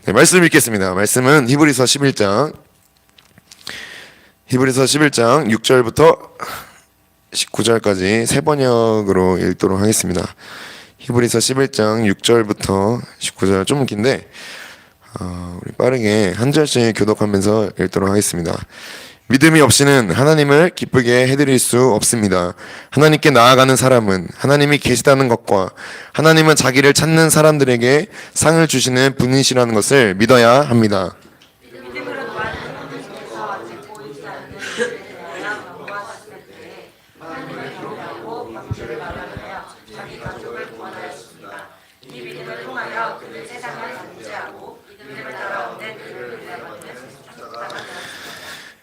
네, 말씀 읽겠습니다. 말씀은 히브리서 11장 6절부터 19절까지 세 번역으로 읽도록 하겠습니다. 히브리서 11장 6절부터 19절 좀 긴데 우리 빠르게 한 절씩 교독하면서 읽도록 하겠습니다. 믿음이 없이는 하나님을 기쁘게 해드릴 수 없습니다. 하나님께 나아가는 사람은 하나님이 계시다는 것과 하나님은 자기를 찾는 사람들에게 상을 주시는 분이시라는 것을 믿어야 합니다.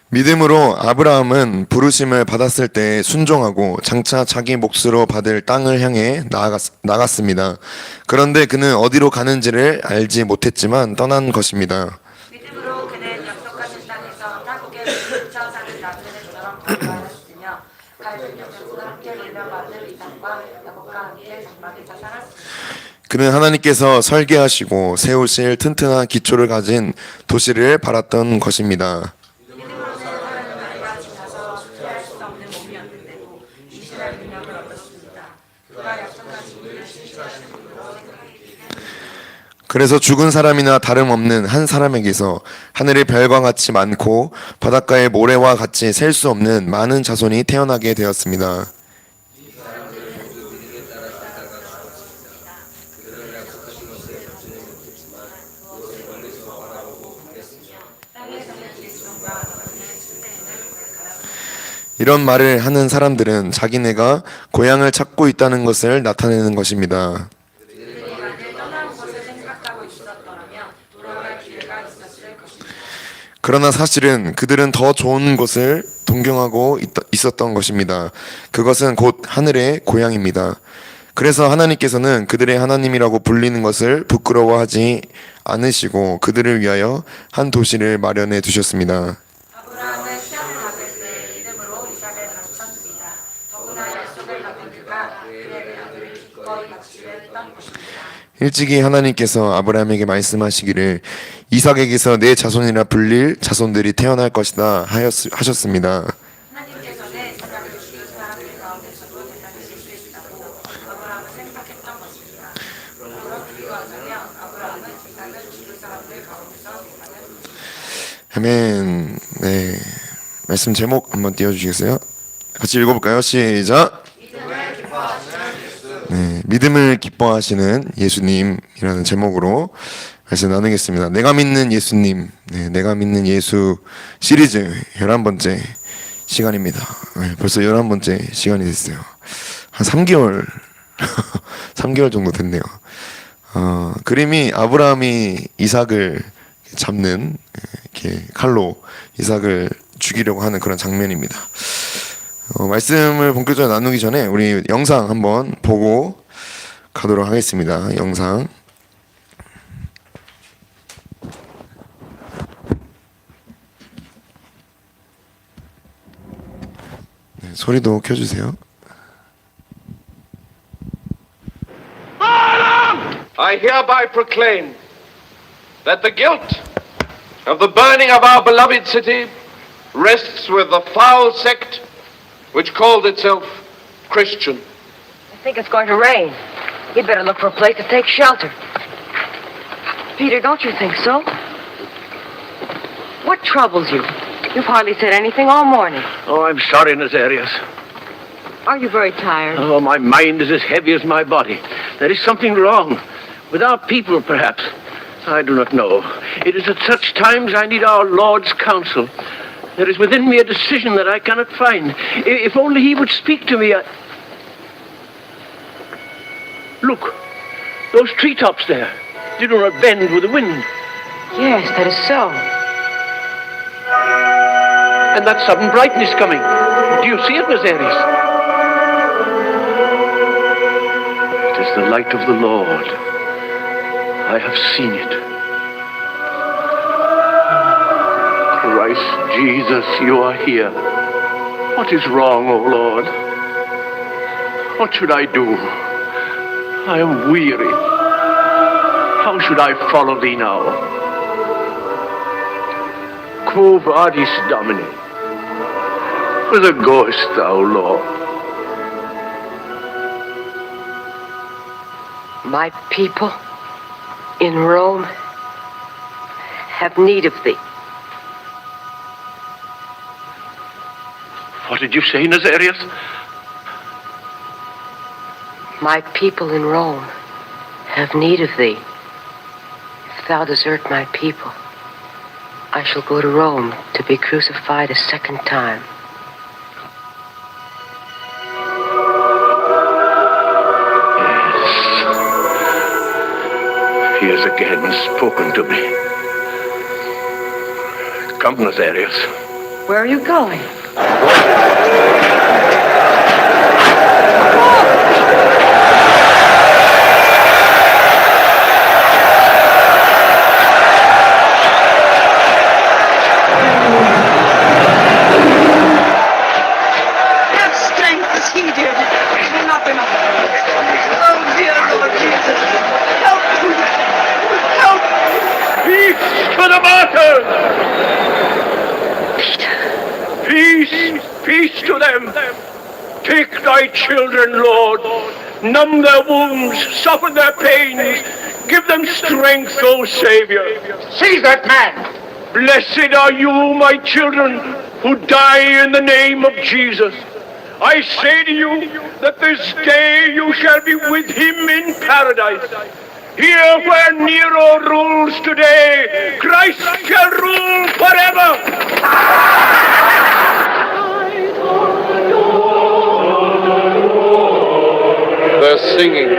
믿음으로 아브라함은 부르심을 받았을 때 순종하고 장차 자기 몫으로 받을 땅을 향해 나갔습니다. 그런데 그는 어디로 가는지를 알지 못했지만 떠난 것입니다. 믿음으로 그는 약속하신 땅에서 타국의 근처 사는 나그네처럼 거주하였으며 갈등 옆에서 함께 물려받을 이삭과 야곱과 함께 장막에서 살았습니다. 그는 하나님께서 설계하시고 세우실 튼튼한 기초를 가진 도시를 바랐던 것입니다. 그래서 죽은 사람이나 다름없는 한 사람에게서 하늘의 별과 같이 많고 바닷가의 모래와 같이 셀 수 없는 많은 자손이 태어나게 되었습니다. 이런 말을 하는 사람들은 자기네가 고향을 찾고 있다는 것을 나타내는 것입니다. 그러나 사실은 그들은 더 좋은 곳을 동경하고 있었던 것입니다. 그것은 곧 하늘의 고향입니다. 그래서 하나님께서는 그들의 하나님이라고 불리는 것을 부끄러워하지 않으시고 그들을 위하여 한 도시를 마련해 두셨습니다. 아브라함은 시험을 받을 때 믿음으로 이삭을 바쳤습니다. 더구나 약속을 받은 그가 그의 아들을 기꺼이 바치려 했던 것입니다. 일찍이 하나님께서 아브라함에게 말씀하시기를 이삭에게서 내 자손이라 불릴 자손들이 태어날 것이다 하셨습니다. 하나님께서는 이삭을 죽인 사람들 가운데서도 대장하실 수 있다고 아브라함은 생각했던 것입니다. 그러므로 비유하자면 아브라함은 이삭을 죽인 사람들 가운데서 대장을 아멘. 네, 말씀 제목 한번 띄워주시겠어요? 같이 읽어볼까요? 시작. 네, 믿음을 기뻐하시는 예수님이라는 제목으로 말씀 나누겠습니다. 내가 믿는 예수님, 네, 내가 믿는 예수 시리즈 11번째 시간입니다. 네, 벌써 11번째 시간이 됐어요. 한 3개월 3개월 정도 됐네요. 그림이 아브라함이 이삭을 잡는, 이렇게 칼로 이삭을 죽이려고 하는 그런 장면입니다. 말씀을 본격적으로 나누기 전에 우리 영상 한번 보고 가도록 하겠습니다. 영상. 네, 소리도 켜주세요. I hereby proclaim that the guilt of the burning of our beloved city rests with the foul sect which called itself Christian. I think it's going to rain. You'd better look for a place to take shelter. Peter, don't you think so? What troubles you? You've hardly said anything all morning. Oh, I'm sorry, Nazarius. Are you very tired? Oh, my mind is as heavy as my body. There is something wrong. With our people, perhaps. I do not know. It is at such times I need our Lord's counsel. There is within me a decision that I cannot find. If only he would speak to me. Look, those treetops there. They do not bend with the wind. Yes, that is so. And that sudden brightness coming. Do you see it, Nazarius? It is the light of the Lord. I have seen it. Christ Jesus, you are here. What is wrong, O Lord? What should I do? I am weary. How should I follow thee now? Quo vadis, Domine? Whither goest thou, Lord? My people in Rome have need of thee. What did you say, Nazarius? My people in Rome have need of thee. If thou desert my people, I shall go to Rome to be crucified a second time. He has again spoken to me. Come, Nazarius. Where are you going? Have strength as he did. Will not be my Oh, dear Lord Jesus. Help me. Help me. Peace to the martyrs! Peace, peace to them. Take thy children, Lord. Numb their wounds, soften their pains. Give them strength, O Savior. Seize that man! Blessed are you, my children, who die in the name of Jesus. I say to you that this day you shall be with him in paradise. Here where Nero rules today, Christ shall rule forever. They're singing.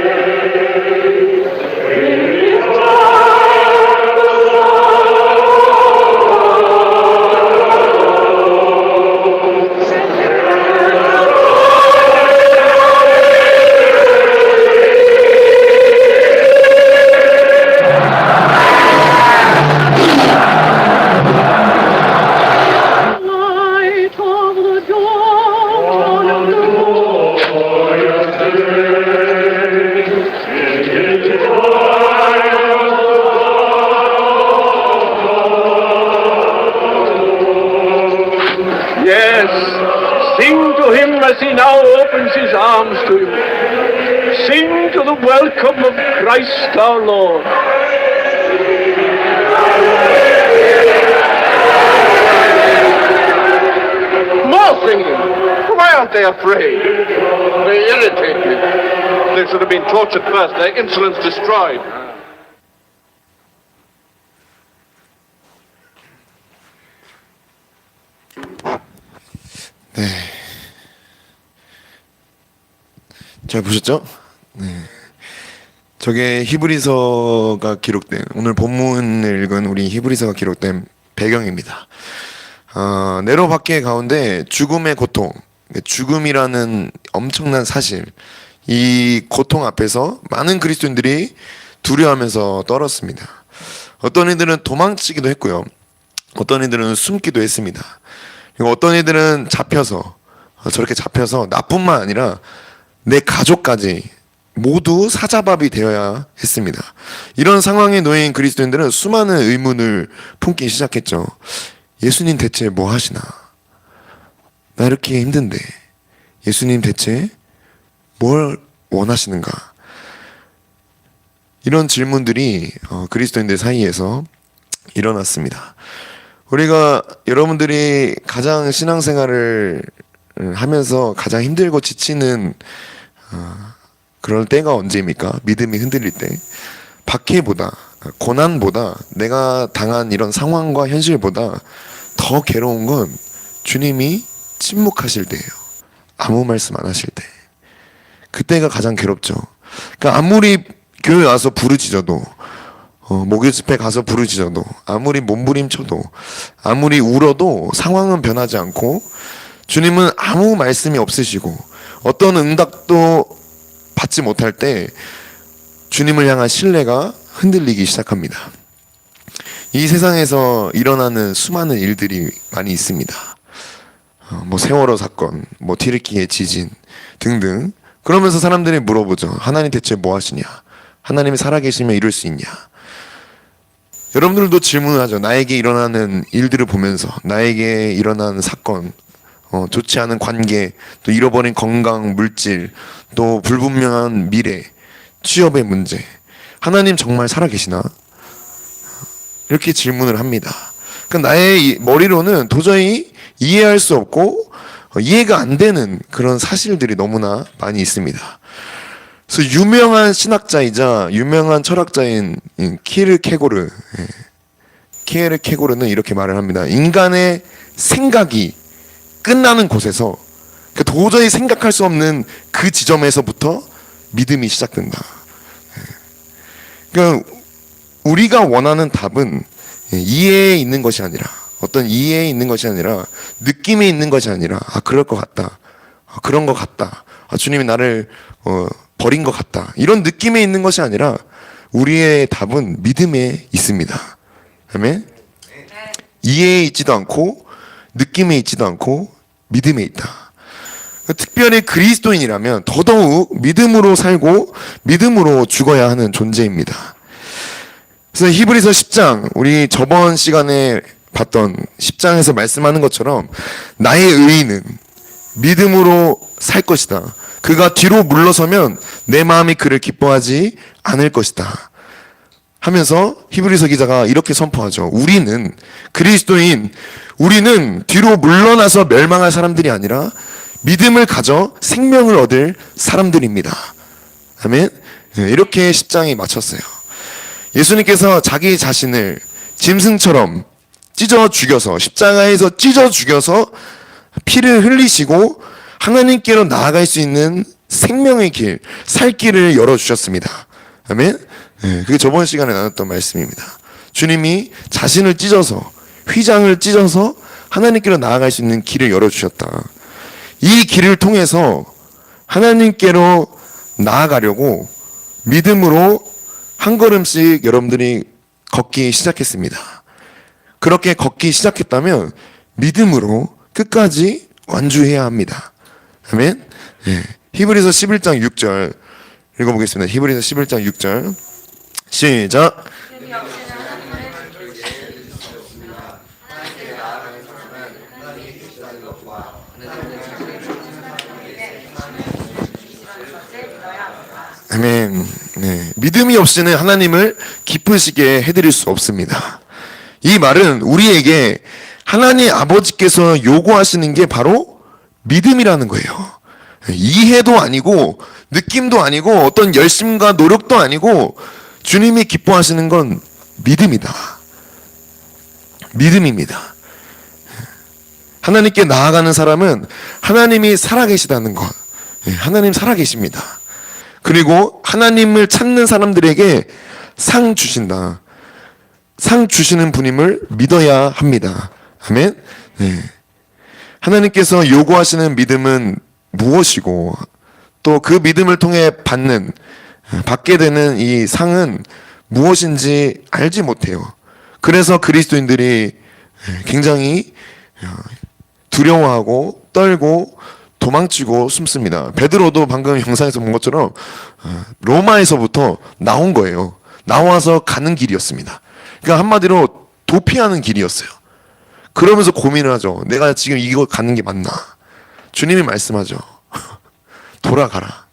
Yes, sing to him as he now opens his arms to you. Sing to the welcome of Christ our Lord. More singing! Why aren't they afraid? They irritate me. They should have been tortured first, their insolence destroyed. 잘 보셨죠? 네. 저게 히브리서가 기록된, 오늘 본문을 읽은 우리 히브리서가 기록된 배경입니다. 네로 박해 가운데 죽음의 고통, 죽음이라는 엄청난 사실, 이 고통 앞에서 많은 그리스도인들이 두려워하면서 떨었습니다. 어떤 이들은 도망치기도 했고요. 어떤 이들은 숨기도 했습니다. 그리고 어떤 이들은 저렇게 잡혀서 나뿐만 아니라 내 가족까지 모두 사자밥이 되어야 했습니다. 이런 상황에 놓인 그리스도인들은 수많은 의문을 품기 시작했죠. 예수님 대체 뭐 하시나? 나 이렇게 힘든데 예수님 대체 뭘 원하시는가? 이런 질문들이 그리스도인들 사이에서 일어났습니다. 우리가 여러분들이 가장 신앙생활을 하면서 가장 힘들고 지치는 그럴 때가 언제입니까? 믿음이 흔들릴 때. 박해보다, 고난보다, 내가 당한 이런 상황과 현실보다 더 괴로운 건 주님이 침묵하실 때예요. 아무 말씀 안 하실 때. 그때가 가장 괴롭죠. 그러니까 아무리 교회 와서 부르짖어도, 목요 집회 가서 부르짖어도, 아무리 몸부림쳐도, 아무리 울어도 상황은 변하지 않고 주님은 아무 말씀이 없으시고 어떤 응답도 받지 못할 때 주님을 향한 신뢰가 흔들리기 시작합니다. 이 세상에서 일어나는 수많은 일들이 많이 있습니다. 뭐 세월호 사건, 뭐 튀르키예 지진 등등. 그러면서 사람들이 물어보죠. 하나님 대체 뭐 하시냐? 하나님이 살아계시면 이룰 수 있냐? 여러분들도 질문을 하죠. 나에게 일어나는 일들을 보면서, 나에게 일어나는 사건, 좋지 않은 관계, 또 잃어버린 건강, 물질, 또 불분명한 미래, 취업의 문제. 하나님 정말 살아계시나? 이렇게 질문을 합니다. 그러니까 나의 머리로는 도저히 이해할 수 없고 이해가 안 되는 그런 사실들이 너무나 많이 있습니다. 그래서 유명한 신학자이자 유명한 철학자인 키르케고르는 이렇게 말을 합니다. 인간의 생각이 끝나는 곳에서, 도저히 생각할 수 없는 그 지점에서부터 믿음이 시작된다. 그러니까 우리가 원하는 답은 이해에 있는 것이 아니라, 어떤 이해에 있는 것이 아니라, 느낌에 있는 것이 아니라, 그럴 것 같다, 그런 것 같다, 주님이 나를 버린 것 같다, 이런 느낌에 있는 것이 아니라 우리의 답은 믿음에 있습니다. 아멘. 이해에 있지도 않고 느낌에 있지도 않고 믿음에 있다. 특별히 그리스도인이라면 더더욱 믿음으로 살고 믿음으로 죽어야 하는 존재입니다. 그래서 히브리서 10장, 우리 저번 시간에 봤던 10장에서 말씀하는 것처럼 나의 의인은 믿음으로 살 것이다. 그가 뒤로 물러서면 내 마음이 그를 기뻐하지 않을 것이다 하면서 히브리서 기자가 이렇게 선포하죠. 우리는, 그리스도인, 우리는 뒤로 물러나서 멸망할 사람들이 아니라 믿음을 가져 생명을 얻을 사람들입니다. 아멘. 이렇게 10장이 마쳤어요. 예수님께서 자기 자신을 짐승처럼 찢어 죽여서, 십자가에서 찢어 죽여서 피를 흘리시고 하나님께로 나아갈 수 있는 생명의 길, 살 길을 열어주셨습니다. 아멘. 그게 저번 시간에 나눴던 말씀입니다. 주님이 자신을 찢어서, 휘장을 찢어서 하나님께로 나아갈 수 있는 길을 열어주셨다. 이 길을 통해서 하나님께로 나아가려고 믿음으로 한 걸음씩 여러분들이 걷기 시작했습니다. 그렇게 걷기 시작했다면 믿음으로 끝까지 완주해야 합니다. 아멘. 히브리서 11장 6절 읽어보겠습니다. 히브리서 11장 6절 시작. 아멘. 믿음이 없이는 하나님을 기쁘시게 해드릴 수 없습니다. 이 말은 우리에게 하나님 아버지께서 요구하시는 게 바로 믿음이라는 거예요. 이해도 아니고 느낌도 아니고 어떤 열심과 노력도 아니고 주님이 기뻐하시는 건 믿음이다. 믿음입니다. 하나님께 나아가는 사람은 하나님이 살아계시다는 것, 하나님 살아계십니다. 그리고 하나님을 찾는 사람들에게 상 주신다. 상 주시는 분임을 믿어야 합니다. 아멘. 하나님께서 요구하시는 믿음은 무엇이고 또 그 믿음을 통해 받게 되는 이 상은 무엇인지 알지 못해요. 그래서 그리스도인들이 굉장히 두려워하고 떨고 도망치고 숨습니다. 베드로도 방금 영상에서 본 것처럼 로마에서부터 나온 거예요. 나와서 가는 길이었습니다. 그러니까 한마디로 도피하는 길이었어요. 그러면서 고민을 하죠. 내가 지금 이거 가는 게 맞나? 주님이 말씀하죠. 돌아가라.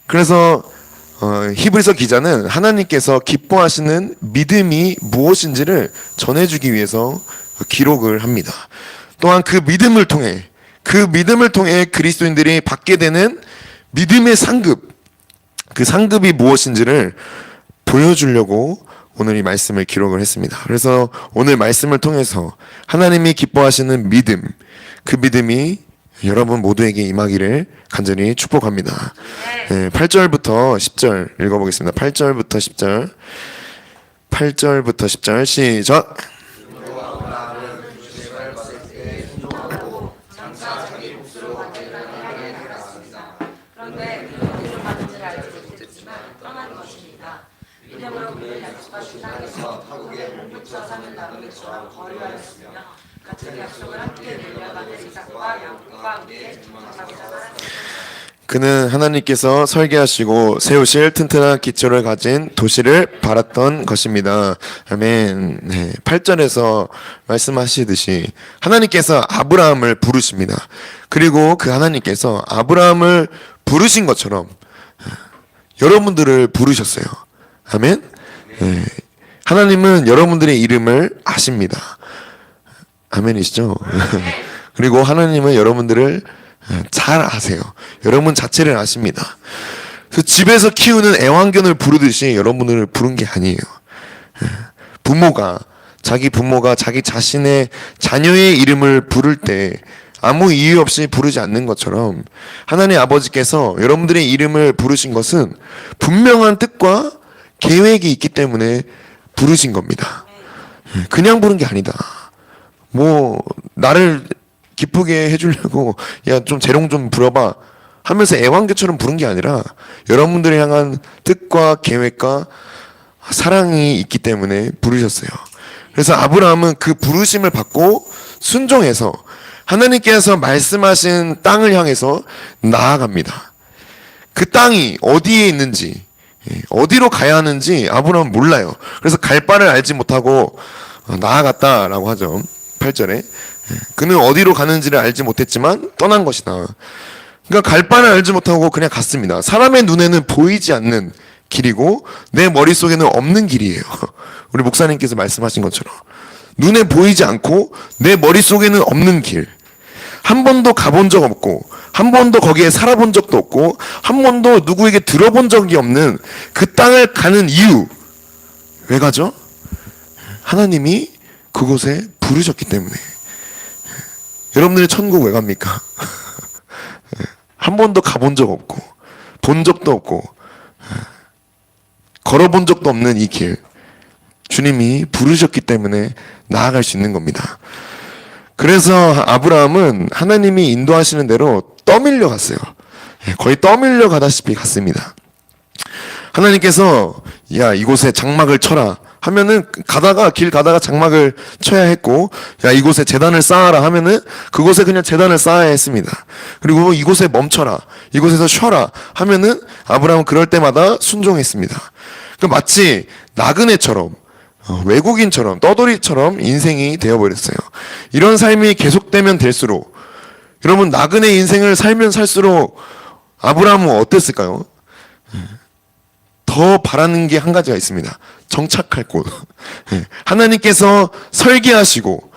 그래서 히브리서 기자는 하나님께서 기뻐하시는 믿음이 무엇인지를 전해주기 위해서 기록을 합니다. 또한 그 믿음을 통해 그리스도인들이 받게 되는 믿음의 상급, 그 상급이 무엇인지를 보여주려고 오늘 이 말씀을 기록을 했습니다. 그래서 오늘 말씀을 통해서 하나님이 기뻐하시는 믿음, 그 믿음이 여러분 모두에게 임하기를 간절히 축복합니다. 8절부터 10절 읽어보겠습니다. 8절부터 10절 8절부터 10절 시작. 그는 하나님께서 설계하시고 세우실 튼튼한 기초를 가진 도시를 바랐던 것입니다. 아멘. 네, 8절에서 말씀하시듯이 하나님께서 아브라함을 부르십니다. 그리고 그 하나님께서 아브라함을 부르신 것처럼 여러분들을 부르셨어요. 아멘. 네, 하나님은 여러분들의 이름을 아십니다. 아멘이시죠? 그리고 하나님은 여러분들을 잘 아세요. 여러분 자체를 아십니다. 그래서 집에서 키우는 애완견을 부르듯이 여러분을 부른 게 아니에요. 자기 부모가 자기 자신의 자녀의 이름을 부를 때 아무 이유 없이 부르지 않는 것처럼 하나님 아버지께서 여러분들의 이름을 부르신 것은 분명한 뜻과 계획이 있기 때문에 부르신 겁니다. 그냥 부른 게 아니다. 뭐 나를 기쁘게 해주려고 야 좀 재롱 좀 부려봐 하면서 애완견처럼 부른 게 아니라 여러분들을 향한 뜻과 계획과 사랑이 있기 때문에 부르셨어요. 그래서 아브라함은 그 부르심을 받고 순종해서 하나님께서 말씀하신 땅을 향해서 나아갑니다. 그 땅이 어디에 있는지 어디로 가야 하는지 아브라함은 몰라요. 그래서 갈 바를 알지 못하고 나아갔다라고 하죠. 8절에 그는 어디로 가는지를 알지 못했지만 떠난 것이다. 그러니까 갈 바를 알지 못하고 그냥 갔습니다. 사람의 눈에는 보이지 않는 길이고 내 머릿속에는 없는 길이에요. 우리 목사님께서 말씀하신 것처럼 눈에 보이지 않고 내 머릿속에는 없는 길. 한 번도 가본 적 없고 한 번도 거기에 살아본 적도 없고 한 번도 누구에게 들어본 적이 없는 그 땅을 가는 이유. 왜 가죠? 하나님이 그곳에 부르셨기 때문에. 여러분들의 천국 왜 갑니까? 한 번도 가본 적 없고 본 적도 없고 걸어본 적도 없는 이 길 주님이 부르셨기 때문에 나아갈 수 있는 겁니다. 그래서 아브라함은 하나님이 인도하시는 대로 떠밀려 갔어요. 거의 떠밀려 가다시피 갔습니다. 하나님께서 야 이곳에 장막을 쳐라 하면은 길 가다가 장막을 쳐야 했고 야 이곳에 제단을 쌓아라 하면은 그곳에 그냥 제단을 쌓아야 했습니다. 그리고 이곳에 멈춰라 이곳에서 쉬어라 하면은 아브라함은 그럴 때마다 순종했습니다. 마치 나그네처럼 외국인처럼 떠돌이처럼 인생이 되어버렸어요. 이런 삶이 계속되면 될수록 여러분 나그네 인생을 살면 살수록 아브라함은 어땠을까요? 더 바라는 게 한 가지가 있습니다. 정착할 곳. 하나님께서 설계하시고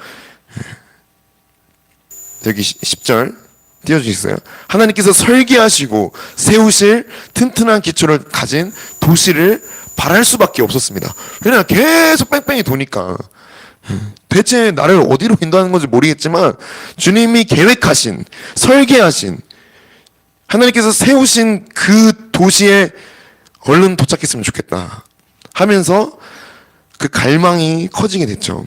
여기 10절 띄워주시겠어요? 하나님께서 설계하시고 세우실 튼튼한 기초를 가진 도시를 바랄 수밖에 없었습니다. 그냥 계속 뺑뺑이 도니까 대체 나를 어디로 인도하는 건지 모르겠지만 주님이 계획하신 설계하신 하나님께서 세우신 그 도시에 얼른 도착했으면 좋겠다 하면서 그 갈망이 커지게 됐죠.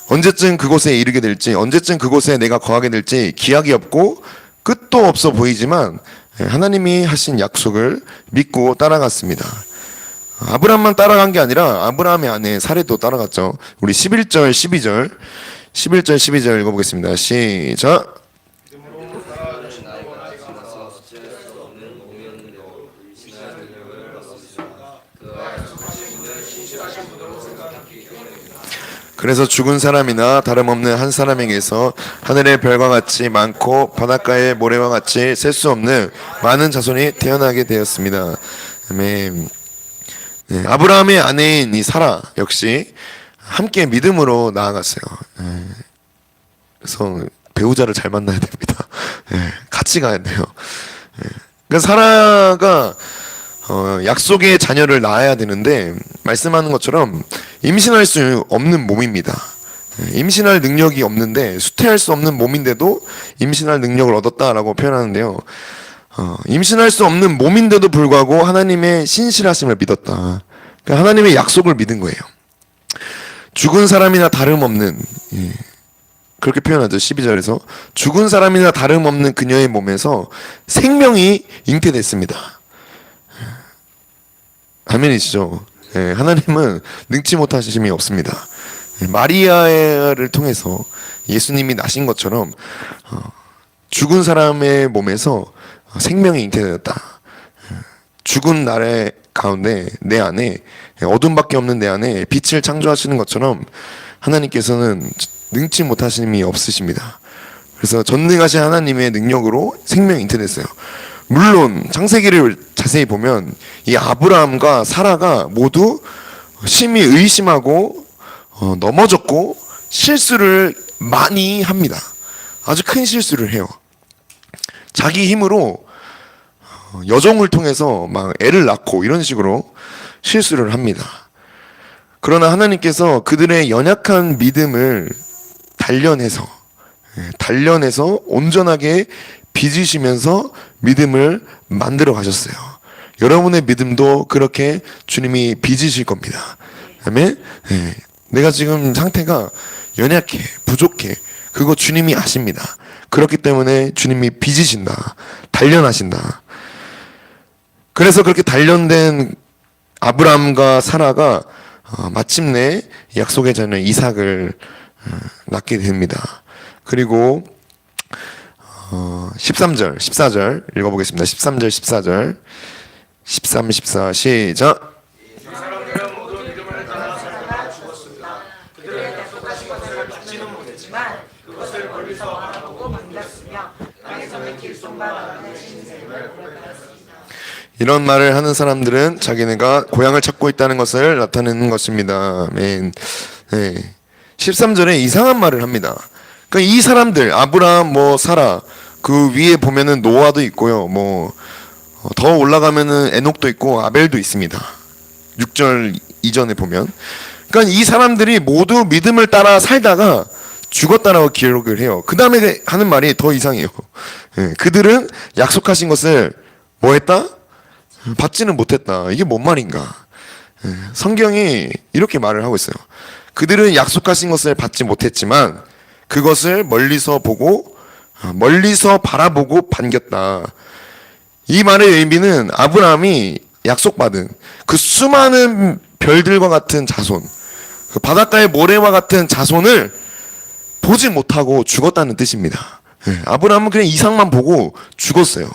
언제쯤 그곳에 이르게 될지 언제쯤 그곳에 내가 거하게 될지 기약이 없고 끝도 없어 보이지만 하나님이 하신 약속을 믿고 따라갔습니다. 아브라함만 따라간 게 아니라 아브라함의 아내 사례도 따라갔죠. 우리 11절 12절 읽어보겠습니다. 시작. 그래서 죽은 사람이나 다름없는 한 사람에게서 하늘의 별과 같이 많고 바닷가의 모래와 같이 셀 수 없는 많은 자손이 태어나게 되었습니다. 아멘. 네, 아브라함의 아내인 이 사라 역시 함께 믿음으로 나아갔어요. 그래서 배우자를 잘 만나야 됩니다. 같이 가야 돼요. 그러니까 사라가 약속의 자녀를 낳아야 되는데 말씀하는 것처럼 임신할 수 없는 몸입니다. 임신할 능력이 없는데 수태할 수 없는 몸인데도 임신할 능력을 얻었다라고 표현하는데요. 임신할 수 없는 몸인데도 불구하고 하나님의 신실하심을 믿었다. 그러니까 하나님의 약속을 믿은 거예요. 죽은 사람이나 다름없는 그렇게 표현하죠. 12절에서 죽은 사람이나 다름없는 그녀의 몸에서 생명이 잉태됐습니다. 아멘이시죠? 하나님은 능치 못하심이 없습니다. 마리아를 통해서 예수님이 나신 것처럼 죽은 사람의 몸에서 생명이 잉태되었다. 죽은 날의 가운데 내 안에, 어둠밖에 없는 내 안에 빛을 창조하시는 것처럼 하나님께서는 능치 못하심이 없으십니다. 그래서 전능하신 하나님의 능력으로 생명이 잉태됐어요. 물론 창세기를 자세히 보면 이 아브라함과 사라가 모두 심히 의심하고 넘어졌고 실수를 많이 합니다. 아주 큰 실수를 해요. 자기 힘으로 여종을 통해서 막 애를 낳고 이런 식으로 실수를 합니다. 그러나 하나님께서 그들의 연약한 믿음을 단련해서 온전하게 빚으시면서 믿음을 만들어 가셨어요. 여러분의 믿음도 그렇게 주님이 빚으실 겁니다. 아멘. 내가 지금 상태가 연약해, 부족해. 그거 주님이 아십니다. 그렇기 때문에 주님이 빚으신다, 단련하신다. 그래서 그렇게 단련된 아브라함과 사라가 마침내 약속의 자녀 이삭을 낳게 됩니다. 그리고 13절, 14절 읽어보겠습니다. 13절, 14절 13, 14 시작. 이런 말을 하는 사람들은 자기네가 고향을 찾고 있다는 것을 나타내는 것입니다. 아멘. 13절에 이상한 말을 합니다. 그러니까 이 사람들, 아브라함, 사라, 그 위에 보면은 노아도 있고요. 더 올라가면은 에녹도 있고 아벨도 있습니다. 6절 이전에 보면. 그러니까 이 사람들이 모두 믿음을 따라 살다가 죽었다라고 기록을 해요. 그 다음에 하는 말이 더 이상해요. 그들은 약속하신 것을 뭐 했다? 받지는 못했다. 이게 뭔 말인가? 성경이 이렇게 말을 하고 있어요. 그들은 약속하신 것을 받지 못했지만 그것을 멀리서 바라보고 반겼다. 이 말의 의미는 아브라함이 약속받은 그 수많은 별들과 같은 자손, 그 바닷가의 모래와 같은 자손을 보지 못하고 죽었다는 뜻입니다. 아브라함은 그냥 이삭만 보고 죽었어요.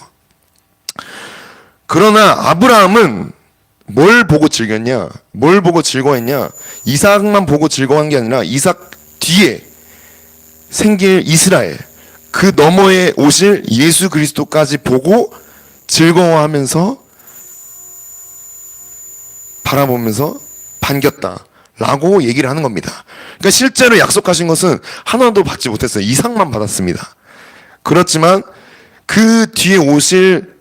그러나 아브라함은 뭘 보고 즐겼냐? 뭘 보고 즐거워했냐? 이삭만 보고 즐거워한 게 아니라 이삭 뒤에 생길 이스라엘, 그 너머에 오실 예수 그리스도까지 보고 즐거워하면서 바라보면서 반겼다라고 얘기를 하는 겁니다. 그러니까 실제로 약속하신 것은 하나도 받지 못했어요. 이삭만 받았습니다. 그렇지만 그 뒤에 오실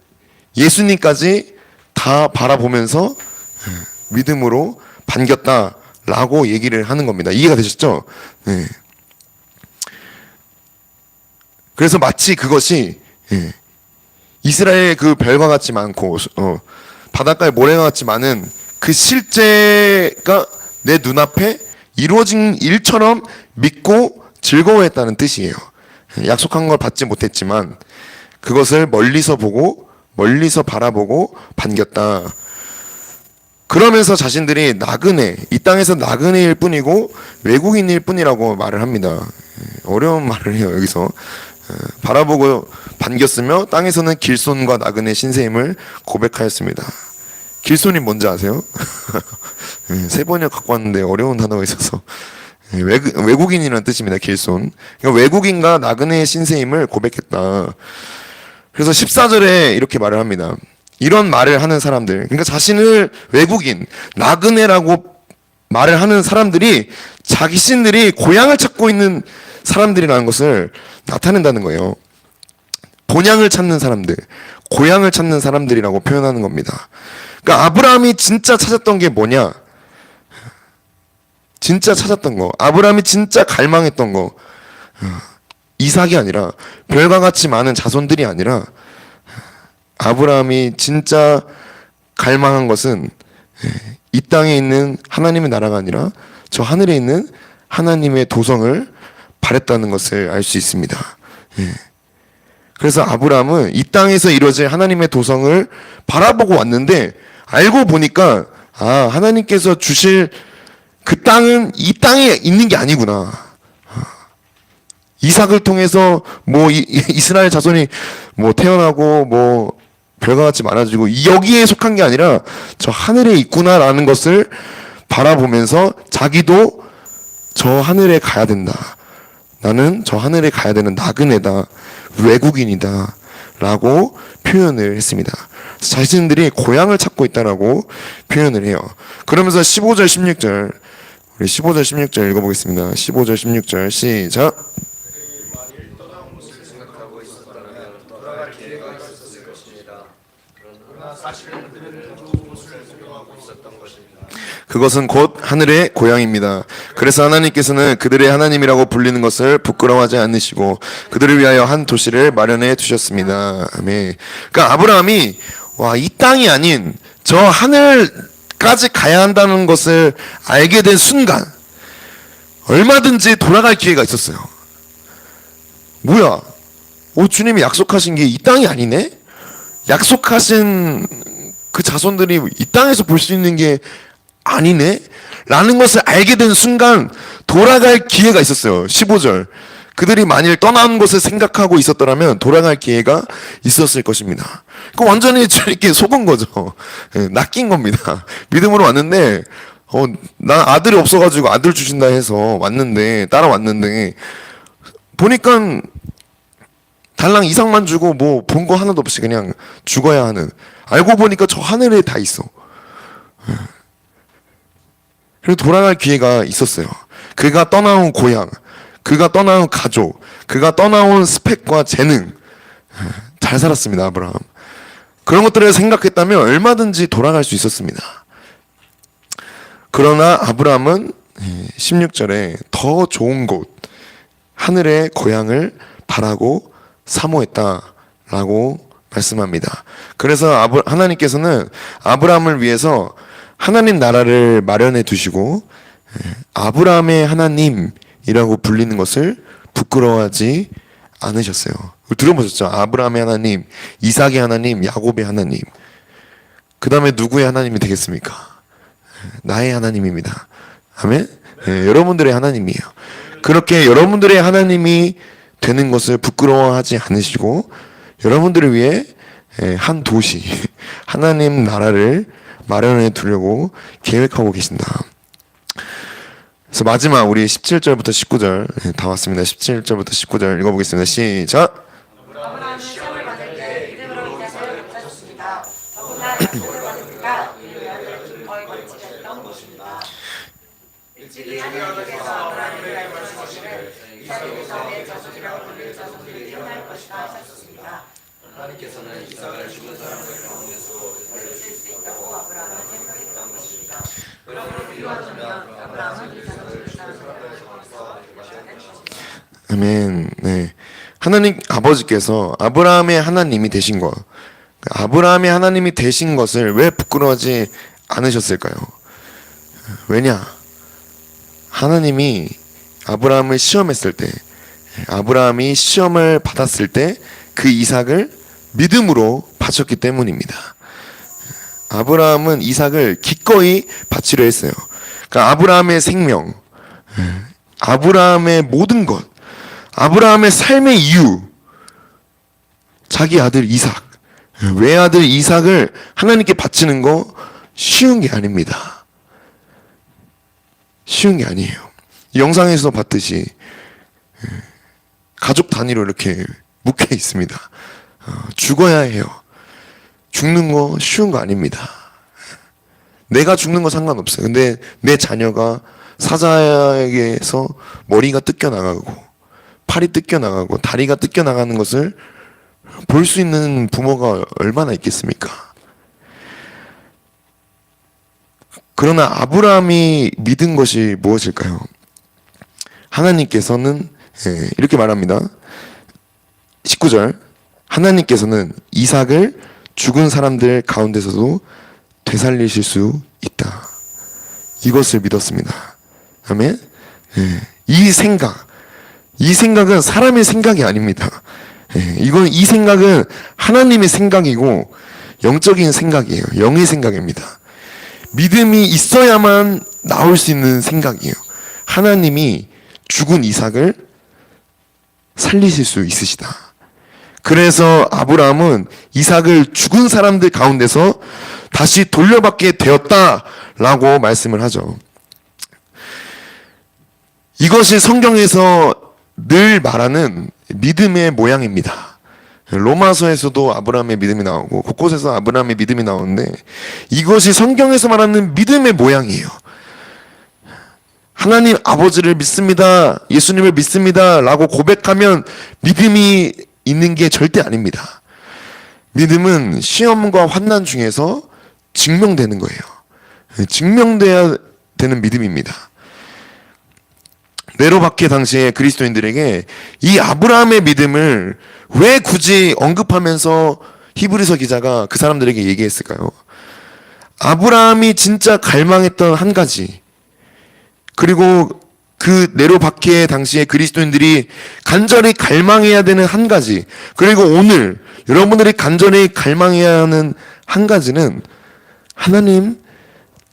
예수님까지 다 바라보면서 믿음으로 반겼다라고 얘기를 하는 겁니다. 이해가 되셨죠? 네. 그래서 마치 그것이 이스라엘의 그 별과 같이 많고 바닷가의 모래와 같이 많은 그 실제가 내 눈앞에 이루어진 일처럼 믿고 즐거워했다는 뜻이에요. 약속한 걸 받지 못했지만 그것을 멀리서 바라보고 반겼다. 그러면서 자신들이 나그네, 이 땅에서 나그네일 뿐이고 외국인일 뿐이라고 말을 합니다. 어려운 말을 해요. 여기서 바라보고 반겼으며 땅에서는 길손과 나그네 신세임을 고백하였습니다. 길손이 뭔지 아세요? 세 번이나 갖고 왔는데 어려운 단어가 있어서 외국인이라는 뜻입니다. 길손. 그러니까 외국인과 나그네의 신세임을 고백했다. 그래서 14절에 이렇게 말을 합니다. 이런 말을 하는 사람들, 그러니까 자신을 외국인, 나그네라고 말을 하는 사람들이 자신들이 고향을 찾고 있는 사람들이라는 것을 나타낸다는 거예요. 본향을 찾는 사람들, 고향을 찾는 사람들이라고 표현하는 겁니다. 그러니까 아브라함이 진짜 찾았던 게 뭐냐? 진짜 찾았던 거, 아브라함이 진짜 갈망했던 거, 이삭이 아니라 별과 같이 많은 자손들이 아니라 아브라함이 진짜 갈망한 것은 이 땅에 있는 하나님의 나라가 아니라 저 하늘에 있는 하나님의 도성을 바랬다는 것을 알 수 있습니다. 그래서 아브라함은 이 땅에서 이루어질 하나님의 도성을 바라보고 왔는데 알고 보니까 하나님께서 주실 그 땅은 이 땅에 있는 게 아니구나. 이삭을 통해서 뭐 이스라엘 자손이 뭐 태어나고 뭐 별과 같이 많아지고 여기에 속한 게 아니라 저 하늘에 있구나라는 것을 바라보면서 자기도 저 하늘에 가야 된다. 나는 저 하늘에 가야 되는 나그네다. 외국인이다. 라고 표현을 했습니다. 자신들이 고향을 찾고 있다라고 표현을 해요. 그러면서 15절 16절 우리 15절 16절 읽어보겠습니다. 15절 16절 시작. 그것은 곧 하늘의 고향입니다. 그래서 하나님께서는 그들의 하나님이라고 불리는 것을 부끄러워하지 않으시고 그들을 위하여 한 도시를 마련해 두셨습니다. 아멘. 그러니까 아브라함이 이 땅이 아닌 저 하늘까지 가야 한다는 것을 알게 된 순간 얼마든지 돌아갈 기회가 있었어요. 뭐야? 주님이 약속하신 게 이 땅이 아니네? 약속하신 그 자손들이 이 땅에서 볼 수 있는 게 아니네? 라는 것을 알게 된 순간 돌아갈 기회가 있었어요. 15절. 그들이 만일 떠나는 것을 생각하고 있었더라면 돌아갈 기회가 있었을 것입니다. 그 완전히 이렇게 속은 거죠. 낚인 겁니다. 믿음으로 왔는데, 난 아들이 없어가지고 아들 주신다 해서 왔는데, 따라왔는데, 보니까 달랑 이상만 주고 뭐 본 거 하나도 없이 그냥 죽어야 하는. 알고 보니까 저 하늘에 다 있어. 그래서 돌아갈 기회가 있었어요. 그가 떠나온 고향, 그가 떠나온 가족, 그가 떠나온 스펙과 재능, 잘 살았습니다. 아브라함. 그런 것들을 생각했다면 얼마든지 돌아갈 수 있었습니다. 그러나 아브라함은 16절에 더 좋은 곳, 하늘의 고향을 바라고 사모했다라고 말씀합니다. 그래서 하나님께서는 아브라함을 위해서 하나님 나라를 마련해 두시고 아브라함의 하나님이라고 불리는 것을 부끄러워하지 않으셨어요. 들어보셨죠? 아브라함의 하나님, 이삭의 하나님, 야곱의 하나님. 그 다음에 누구의 하나님이 되겠습니까? 나의 하나님입니다. 아멘? 여러분들의 하나님이에요. 그렇게 여러분들의 하나님이 되는 것을 부끄러워하지 않으시고 여러분들을 위해 한 도시, 하나님 나라를 마련해 두려고 계획하고 계신다. 그래서 마지막 우리 17절부터 19절 다 왔습니다. 17절부터 19절 읽어보겠습니다. 시작. 아브라함은 시험을 받을 때 믿음으로 이삭을 받으셨습니다. 더구나 이삭을 받으니까 이를 아들 기뻐에 거치겠던 것입니다. 일찍이 하나님께서 아브라함을 알려주시기를 이삭이 다음에 자손이라고 불릴 자손들이 태어날 것이다 하셨습니다. 하나님께서는 이삭을 죽은 사람들 가운데서 살릴 수 있다고 아브라함은 생각했던 것입니다. 그러므로 비유하자면 아브라함은 이삭을 죽은 사람들 가운데서 아멘. 네. 하나님 아버지께서 아브라함의 하나님이 되신 것, 아브라함의 하나님이 되신 것을 왜 부끄러워하지 않으셨을까요? 왜냐? 하나님이 아브라함을 시험했을 때, 아브라함이 시험을 받았을 때 그 이삭을 믿음으로 바쳤기 때문입니다. 아브라함은 이삭을 기꺼이 바치려 했어요. 그러니까 아브라함의 생명, 아브라함의 모든 것, 아브라함의 삶의 이유, 자기 아들 이삭, 외아들 이삭을 하나님께 바치는 거 쉬운 게 아닙니다. 쉬운 게 아니에요. 영상에서 봤듯이 가족 단위로 이렇게 묶여 있습니다. 죽어야 해요. 죽는 거 쉬운 거 아닙니다. 내가 죽는 거 상관없어요. 근데 내 자녀가 사자에게서 머리가 뜯겨나가고 팔이 뜯겨나가고 다리가 뜯겨나가는 것을 볼 수 있는 부모가 얼마나 있겠습니까? 그러나 아브라함이 믿은 것이 무엇일까요? 하나님께서는 이렇게 말합니다. 19절, 하나님께서는 이삭을 죽은 사람들 가운데서도 되살리실 수 있다. 이것을 믿었습니다. 아멘. 이 생각은 사람의 생각이 아닙니다. 이 생각은 하나님의 생각이고 영적인 생각이에요. 영의 생각입니다. 믿음이 있어야만 나올 수 있는 생각이에요. 하나님이 죽은 이삭을 살리실 수 있으시다. 그래서 아브라함은 이삭을 죽은 사람들 가운데서 다시 돌려받게 되었다라고 말씀을 하죠. 이것이 성경에서 늘 말하는 믿음의 모양입니다. 로마서에서도 아브라함의 믿음이 나오고 곳곳에서 아브라함의 믿음이 나오는데 이것이 성경에서 말하는 믿음의 모양이에요. 하나님 아버지를 믿습니다. 예수님을 믿습니다. 라고 고백하면 믿음이 있는 게 절대 아닙니다. 믿음은 시험과 환난 중에서 증명되는 거예요. 증명돼야 되는 믿음입니다. 네로박해 당시에 그리스도인들에게 이 아브라함의 믿음을 왜 굳이 언급하면서 히브리서 기자가 그 사람들에게 얘기했을까요? 아브라함이 진짜 갈망했던 한 가지, 그리고 그 네로박해 당시에 그리스도인들이 간절히 갈망해야 되는 한 가지, 그리고 오늘 여러분들이 간절히 갈망해야 하는 한 가지는 하나님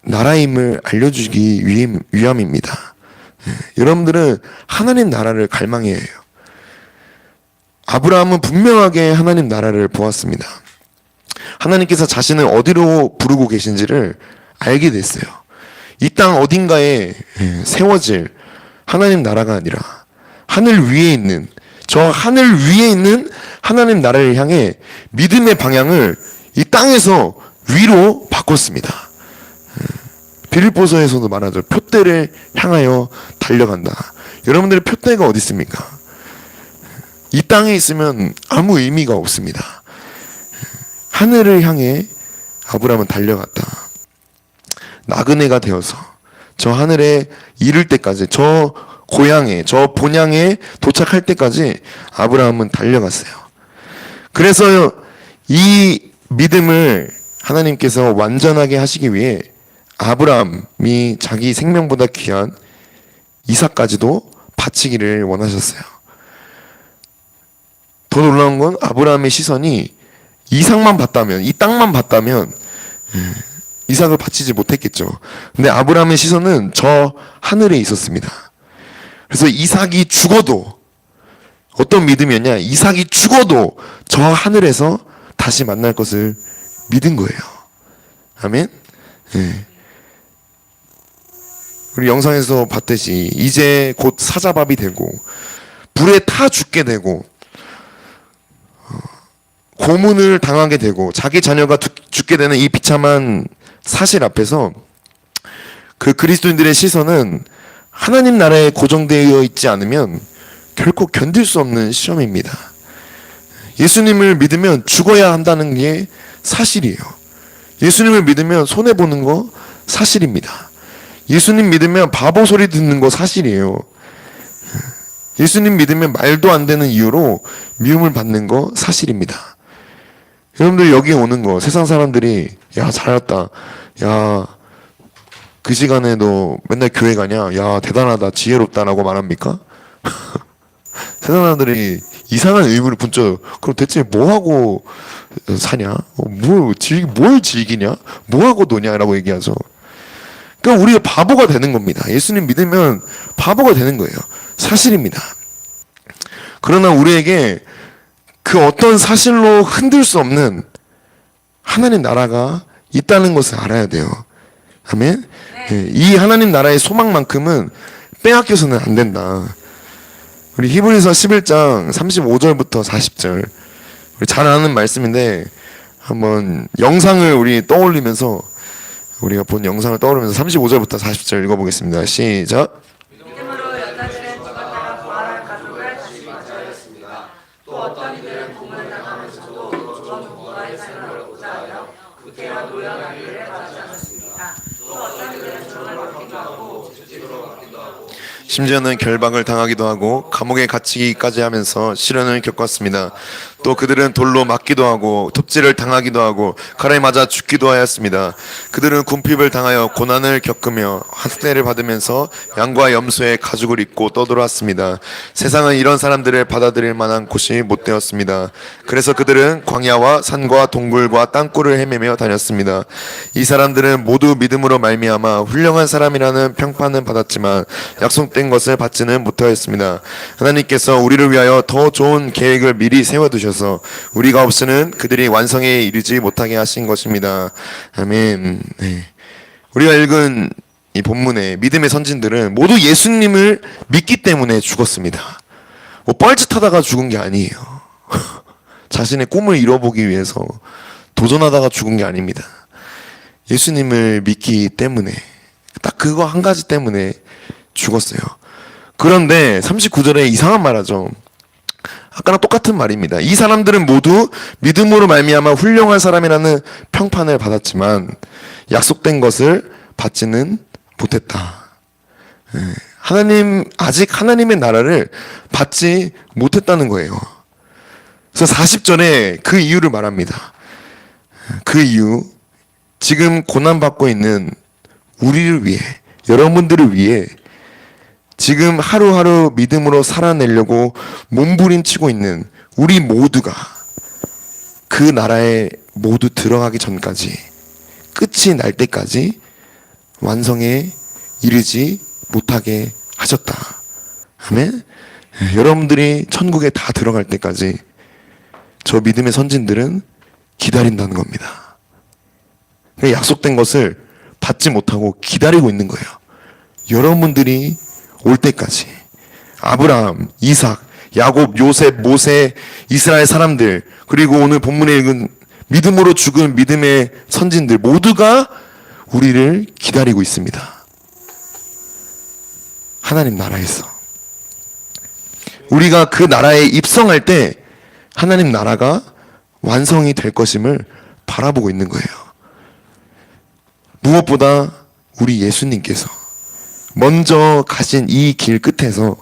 나라임을 알려주기 위함입니다. 여러분들은 하나님 나라를 갈망해야 해요. 아브라함은 분명하게 하나님 나라를 보았습니다. 하나님께서 자신을 어디로 부르고 계신지를 알게 됐어요. 이 땅 어딘가에 세워질 하나님 나라가 아니라 하늘 위에 있는, 저 하늘 위에 있는 하나님 나라를 향해 믿음의 방향을 이 땅에서 위로 바꿨습니다. 빌립보서에서도 말하죠. 표대를 향하여 달려간다. 여러분들의 표대가 어디 있습니까? 이 땅에 있으면 아무 의미가 없습니다. 하늘을 향해 아브라함은 달려갔다. 나그네가 되어서 저 하늘에 이를 때까지, 저 고향에, 저 본향에 도착할 때까지 아브라함은 달려갔어요. 그래서 이 믿음을 하나님께서 완전하게 하시기 위해 아브라함이 자기 생명보다 귀한 이삭까지도 바치기를 원하셨어요. 더 놀라운 건 아브라함의 시선이 이삭만 봤다면, 이 땅만 봤다면 이삭을 바치지 못했겠죠. 근데 아브라함의 시선은 저 하늘에 있었습니다. 그래서 이삭이 죽어도, 어떤 믿음이었냐? 이삭이 죽어도 저 하늘에서 다시 만날 것을 믿은 거예요. 아멘? 네. 우리 영상에서 봤듯이 이제 곧 사자밥이 되고 불에 타 죽게 되고 고문을 당하게 되고 자기 자녀가 죽게 되는 이 비참한 사실 앞에서 그 그리스도인들의 시선은 하나님 나라에 고정되어 있지 않으면 결코 견딜 수 없는 시험입니다. 예수님을 믿으면 죽어야 한다는 게 사실이에요. 예수님을 믿으면 손해보는 거 사실입니다. 예수님 믿으면 바보 소리 듣는 거 사실이에요. 예수님 믿으면 말도 안 되는 이유로 미움을 받는 거 사실입니다. 여러분들 여기 오는 거, 세상 사람들이 야 잘했다, 야 그 시간에 너 맨날 교회 가냐, 야 대단하다, 지혜롭다라고 말합니까? 세상 사람들이 이상한 의문을 분쩍, 그럼 대체 뭐하고 사냐? 뭘 즐기냐? 뭐하고 노냐라고 얘기하죠. 그러니까 우리가 바보가 되는 겁니다. 예수님 믿으면 바보가 되는 거예요. 사실입니다. 그러나 우리에게 그 어떤 사실로 흔들 수 없는 하나님 나라가 있다는 것을 알아야 돼요. 아멘? 네. 이 하나님 나라의 소망만큼은 빼앗겨서는 안 된다. 우리 히브리서 11장 35절부터 40절, 우리 잘 아는 말씀인데 한번 영상을 우리 떠올리면서, 우리가 본 영상을 떠오르면서 35절부터 40절 읽어보겠습니다. 시작. 믿음으로 여자들은 죽었다가 부활할 가족을 다시 맞이하였습니다. 또 어떤 이들은 고문을 당하면서도 죽어도 부활의 삶을 얻고자 하여 구태와 노련하기를 맞이하였습니다. 또 어떤 이들은 조롱을 받기도 하고 죄짓으로 받기도 하고 심지어는 결박을 당하기도 하고 감옥에 갇히기까지 하면서 시련을 겪었습니다. 또 그들은 돌로 맞기도 하고 톱질을 당하기도 하고 칼에 맞아 죽기도 하였습니다. 그들은 궁핍을 당하여 고난을 겪으며 학대를 받으면서 양과 염소의 가죽을 입고 떠돌았습니다. 세상은 이런 사람들을 받아들일 만한 곳이 못 되었습니다. 그래서 그들은 광야와 산과 동굴과 땅굴을 헤매며 다녔습니다. 이 사람들은 모두 믿음으로 말미암아 훌륭한 사람이라는 평판은 받았지만 약속된 것을 받지는 못하였습니다. 하나님께서 우리를 위하여 더 좋은 계획을 미리 세워두셔서 우리가 없이는 그들이 완성에 이르지 못하게 하신 것입니다. 아멘. 네. 우리가 읽은 이 본문의 믿음의 선진들은 모두 예수님을 믿기 때문에 죽었습니다. 뭐 뻘짓하다가 죽은 게 아니에요. 자신의 꿈을 이뤄보기 위해서 도전하다가 죽은 게 아닙니다. 예수님을 믿기 때문에, 딱 그거 한 가지 때문에 죽었어요. 그런데 39절에 이상한 말 하죠. 아까랑 똑같은 말입니다. 이 사람들은 모두 믿음으로 말미암아 훌륭한 사람이라는 평판을 받았지만 약속된 것을 받지는 못했다. 아직 하나님의 나라를 받지 못했다는 거예요. 그래서 40절에 그 이유를 말합니다. 그 이유, 지금 고난받고 있는 우리를 위해, 여러분들을 위해 지금 하루하루 믿음으로 살아내려고 몸부림치고 있는 우리 모두가 그 나라에 모두 들어가기 전까지, 끝이 날 때까지 완성에 이르지 못하게 하셨다. 아멘. 여러분들이 천국에 다 들어갈 때까지 저 믿음의 선진들은 기다린다는 겁니다. 약속된 것을 받지 못하고 기다리고 있는 거예요. 여러분들이 올 때까지. 아브라함, 이삭, 야곱, 요셉, 모세, 이스라엘 사람들, 그리고 오늘 본문에 읽은 믿음으로 죽은 믿음의 선진들 모두가 우리를 기다리고 있습니다. 하나님 나라에서. 우리가 그 나라에 입성할 때 하나님 나라가 완성이 될 것임을 바라보고 있는 거예요. 무엇보다 우리 예수님께서 먼저 가신 이 길 끝에서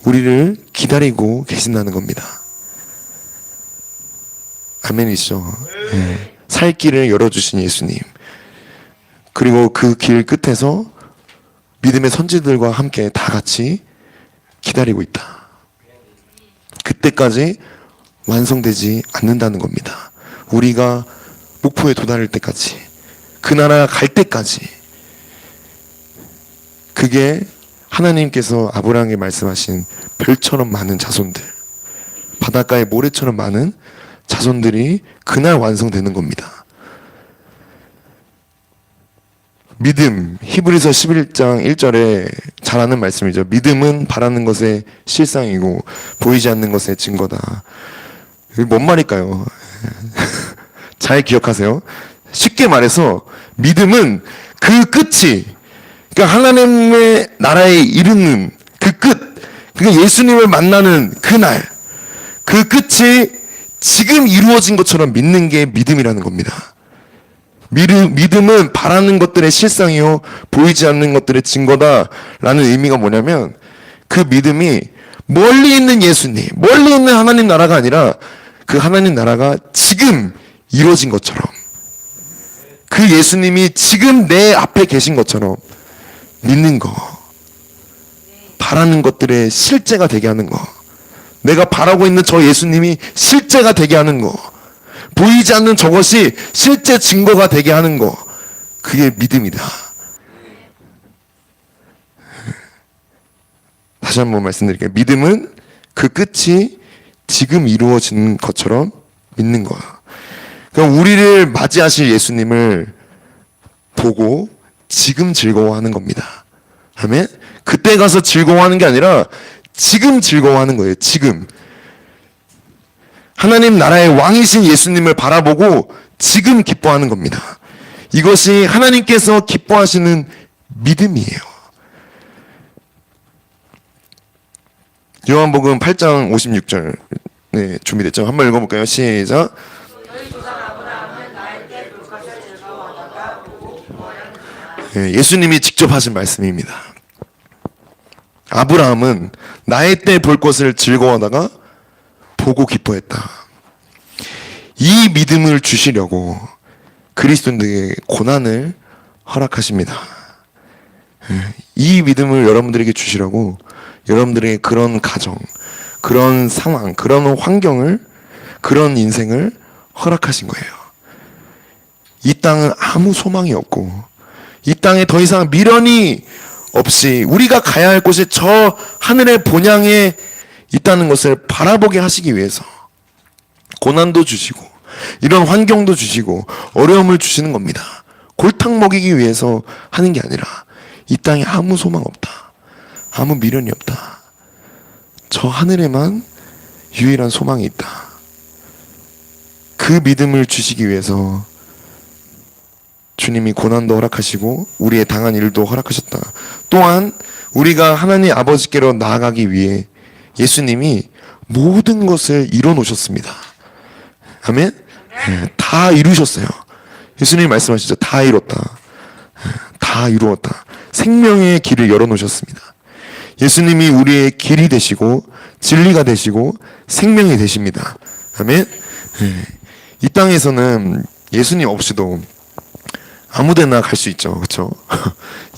우리를 기다리고 계신다는 겁니다. 아멘이죠. 네. 살 길을 열어주신 예수님. 그리고 그 길 끝에서 믿음의 선지들과 함께 다 같이 기다리고 있다. 그때까지 완성되지 않는다는 겁니다. 우리가 목표에 도달할 때까지, 그 나라 갈 때까지. 그게 하나님께서 아브라함에게 말씀하신 별처럼 많은 자손들, 바닷가의 모래처럼 많은 자손들이 그날 완성되는 겁니다. 믿음, 히브리서 11장 1절에 잘 아는 말씀이죠. 믿음은 바라는 것의 실상이고 보이지 않는 것의 증거다. 이게 뭔 말일까요? 잘 기억하세요. 쉽게 말해서 믿음은 그 끝이, 그러니까 하나님의 나라에 이르는 그 끝, 그러니까 예수님을 만나는 그날, 그 끝이 지금 이루어진 것처럼 믿는 게 믿음이라는 겁니다. 믿음은 바라는 것들의 실상이요 보이지 않는 것들의 증거다라는 의미가 뭐냐면, 그 믿음이 멀리 있는 예수님, 멀리 있는 하나님 나라가 아니라 그 하나님 나라가 지금 이루어진 것처럼, 그 예수님이 지금 내 앞에 계신 것처럼 믿는 거, 바라는 것들의 실제가 되게 하는 거, 내가 바라고 있는 저 예수님이 실제가 되게 하는 거, 보이지 않는 저것이 실제 증거가 되게 하는 거, 그게 믿음이다. 다시 한번 말씀드릴게요. 믿음은 그 끝이 지금 이루어진 것처럼 믿는 거야. 그럼 우리를 맞이하실 예수님을 보고 지금 즐거워하는 겁니다. 아멘? 그때 가서 즐거워하는 게 아니라 지금 즐거워하는 거예요. 지금. 하나님 나라의 왕이신 예수님을 바라보고 지금 기뻐하는 겁니다. 이것이 하나님께서 기뻐하시는 믿음이에요. 요한복음 8장 56절. 네, 준비됐죠? 한번 읽어볼까요? 시작. 네, 예수님이 직접 하신 말씀입니다. 아브라함은 나의 때 볼 것을 즐거워하다가 보고 기뻐했다. 이 믿음을 주시려고 그리스도인들에게 고난을 허락하십니다. 이 믿음을 여러분들에게 주시려고 여러분들에게 그런 가정, 그런 상황, 그런 환경을, 그런 인생을 허락하신 거예요. 이 땅은 아무 소망이 없고 이 땅에 더 이상 미련이 없이 우리가 가야 할 곳이 저 하늘의 본향에 있다는 것을 바라보게 하시기 위해서 고난도 주시고 이런 환경도 주시고 어려움을 주시는 겁니다. 골탕 먹이기 위해서 하는 게 아니라 이 땅에 아무 소망 없다, 아무 미련이 없다, 저 하늘에만 유일한 소망이 있다. 그 믿음을 주시기 위해서 주님이 고난도 허락하시고 우리의 당한 일도 허락하셨다. 또한 우리가 하나님 아버지께로 나아가기 위해 예수님이 모든 것을 이뤄 놓으셨습니다. 아멘? 다 이루셨어요. 예수님이 말씀하시죠. 다 이뤘다. 다 이루었다. 생명의 길을 열어 놓으셨습니다. 예수님이 우리의 길이 되시고 진리가 되시고 생명이 되십니다. 아멘? 이 땅에서는 예수님 없이도 아무데나 갈 수 있죠. 그렇죠?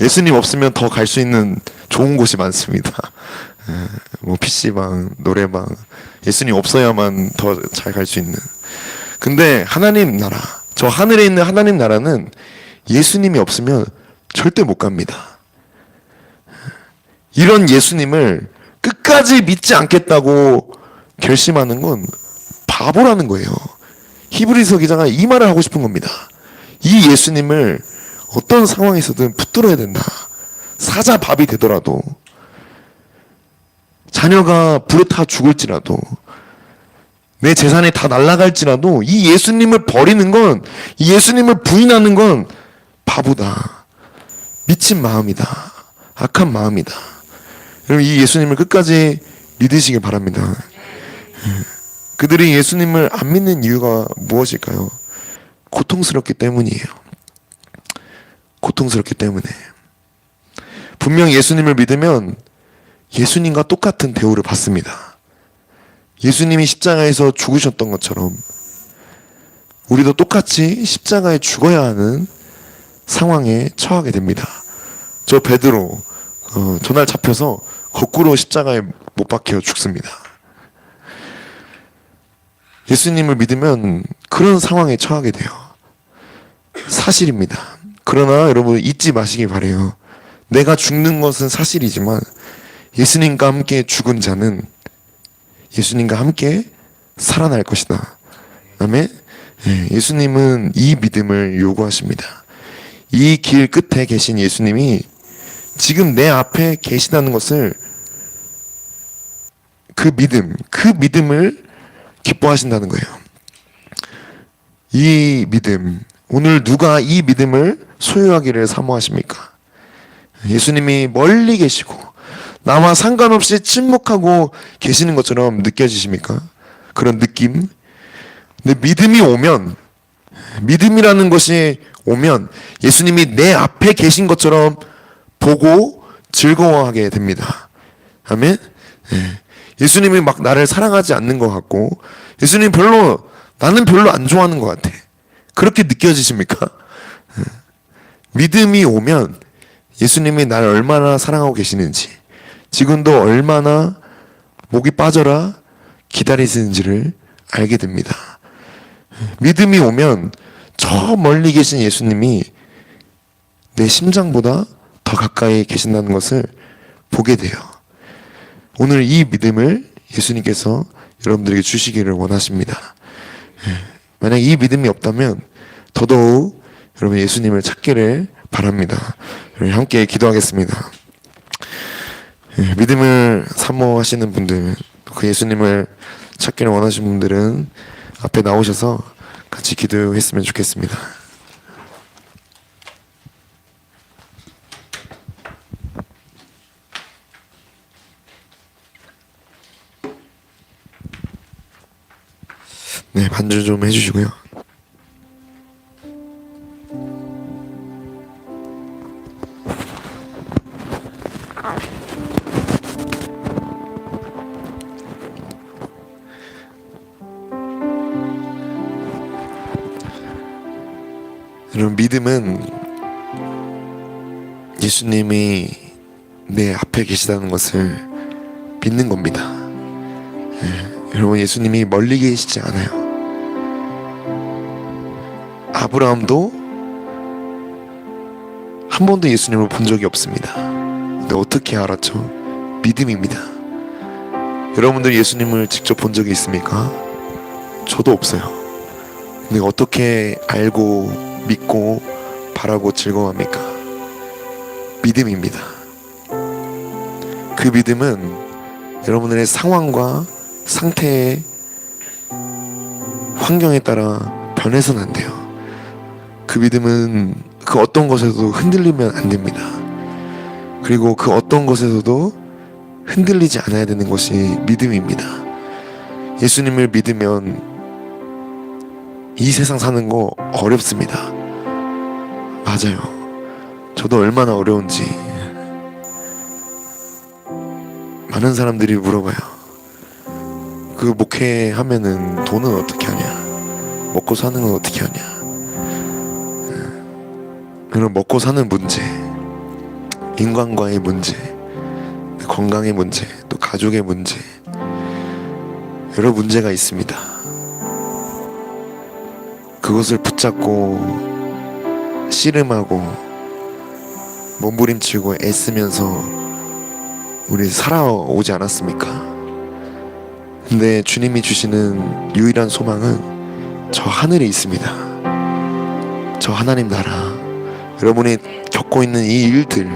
예수님 없으면 더 갈 수 있는 좋은 곳이 많습니다. 뭐 PC방, 노래방, 예수님 없어야만 더 잘 갈 수 있는. 근데 하나님 나라, 저 하늘에 있는 하나님 나라는 예수님이 없으면 절대 못 갑니다. 이런 예수님을 끝까지 믿지 않겠다고 결심하는 건 바보라는 거예요. 히브리서 기자가 이 말을 하고 싶은 겁니다. 이 예수님을 어떤 상황에서든 붙들어야 된다. 사자 밥이 되더라도, 자녀가 불에 타 죽을지라도, 내 재산이 다 날아갈지라도 이 예수님을 버리는 건, 이 예수님을 부인하는 건 바보다, 미친 마음이다, 악한 마음이다. 여러분, 이 예수님을 끝까지 믿으시길 바랍니다. 그들이 예수님을 안 믿는 이유가 무엇일까요? 고통스럽기 때문이에요. 고통스럽기 때문에. 분명 예수님을 믿으면 예수님과 똑같은 대우를 받습니다. 예수님이 십자가에서 죽으셨던 것처럼 우리도 똑같이 십자가에 죽어야 하는 상황에 처하게 됩니다. 저 베드로 저날 잡혀서 거꾸로 십자가에 못 박혀 죽습니다. 예수님을 믿으면 그런 상황에 처하게 돼요. 사실입니다. 그러나 여러분 잊지 마시기 바래요. 내가 죽는 것은 사실이지만 예수님과 함께 죽은 자는 예수님과 함께 살아날 것이다. 아멘. 예수님은 이 믿음을 요구하십니다. 이 길 끝에 계신 예수님이 지금 내 앞에 계시다는 것을, 그 믿음을 기뻐하신다는 거예요. 이 믿음, 오늘 누가 이 믿음을 소유하기를 사모하십니까? 예수님이 멀리 계시고 나와 상관없이 침묵하고 계시는 것처럼 느껴지십니까? 그런 느낌? 근데 믿음이 오면, 믿음이라는 것이 오면 예수님이 내 앞에 계신 것처럼 보고 즐거워하게 됩니다. 아멘? 예수님이 막 나를 사랑하지 않는 것 같고, 예수님 나는 별로 안 좋아하는 것 같아. 그렇게 느껴지십니까? 믿음이 오면 예수님이 나를 얼마나 사랑하고 계시는지, 지금도 얼마나 목이 빠져라 기다리시는지를 알게 됩니다. 믿음이 오면 저 멀리 계신 예수님이 내 심장보다 더 가까이 계신다는 것을 보게 돼요. 오늘 이 믿음을 예수님께서 여러분들에게 주시기를 원하십니다. 만약 이 믿음이 없다면 더더욱 여러분 예수님을 찾기를 바랍니다. 함께 기도하겠습니다. 믿음을 사모하시는 분들, 그 예수님을 찾기를 원하시는 분들은 앞에 나오셔서 같이 기도했으면 좋겠습니다. 네, 반주 좀 해주시고요. 여러분, 믿음은 예수님이 내 앞에 계시다는 것을 믿는 겁니다. 여러분, 예수님이 멀리 계시지 않아요. 아브라함도 한 번도 예수님을 본 적이 없습니다. 근데 어떻게 알았죠? 믿음입니다. 여러분들 예수님을 직접 본 적이 있습니까? 저도 없어요. 근데 어떻게 알고 믿고 바라고 즐거워합니까? 믿음입니다. 그 믿음은 여러분들의 상황과 상태에, 환경에 따라 변해서는 안 돼요. 그 믿음은 그 어떤 것에도 흔들리면 안 됩니다. 그리고 그 어떤 것에서도 흔들리지 않아야 되는 것이 믿음입니다. 예수님을 믿으면 이 세상 사는 거 어렵습니다. 맞아요. 저도 얼마나 어려운지 많은 사람들이 물어봐요. 그 목회하면은 돈은 어떻게 하냐, 먹고 사는 건 어떻게 하냐. 그런 먹고 사는 문제, 인간과의 문제, 건강의 문제, 또 가족의 문제, 여러 문제가 있습니다. 그것을 붙잡고 씨름하고 몸부림치고 애쓰면서 우리 살아오지 않았습니까? 근데 주님이 주시는 유일한 소망은 저 하늘에 있습니다. 저 하나님 나라. 여러분이 겪고 있는 이 일들,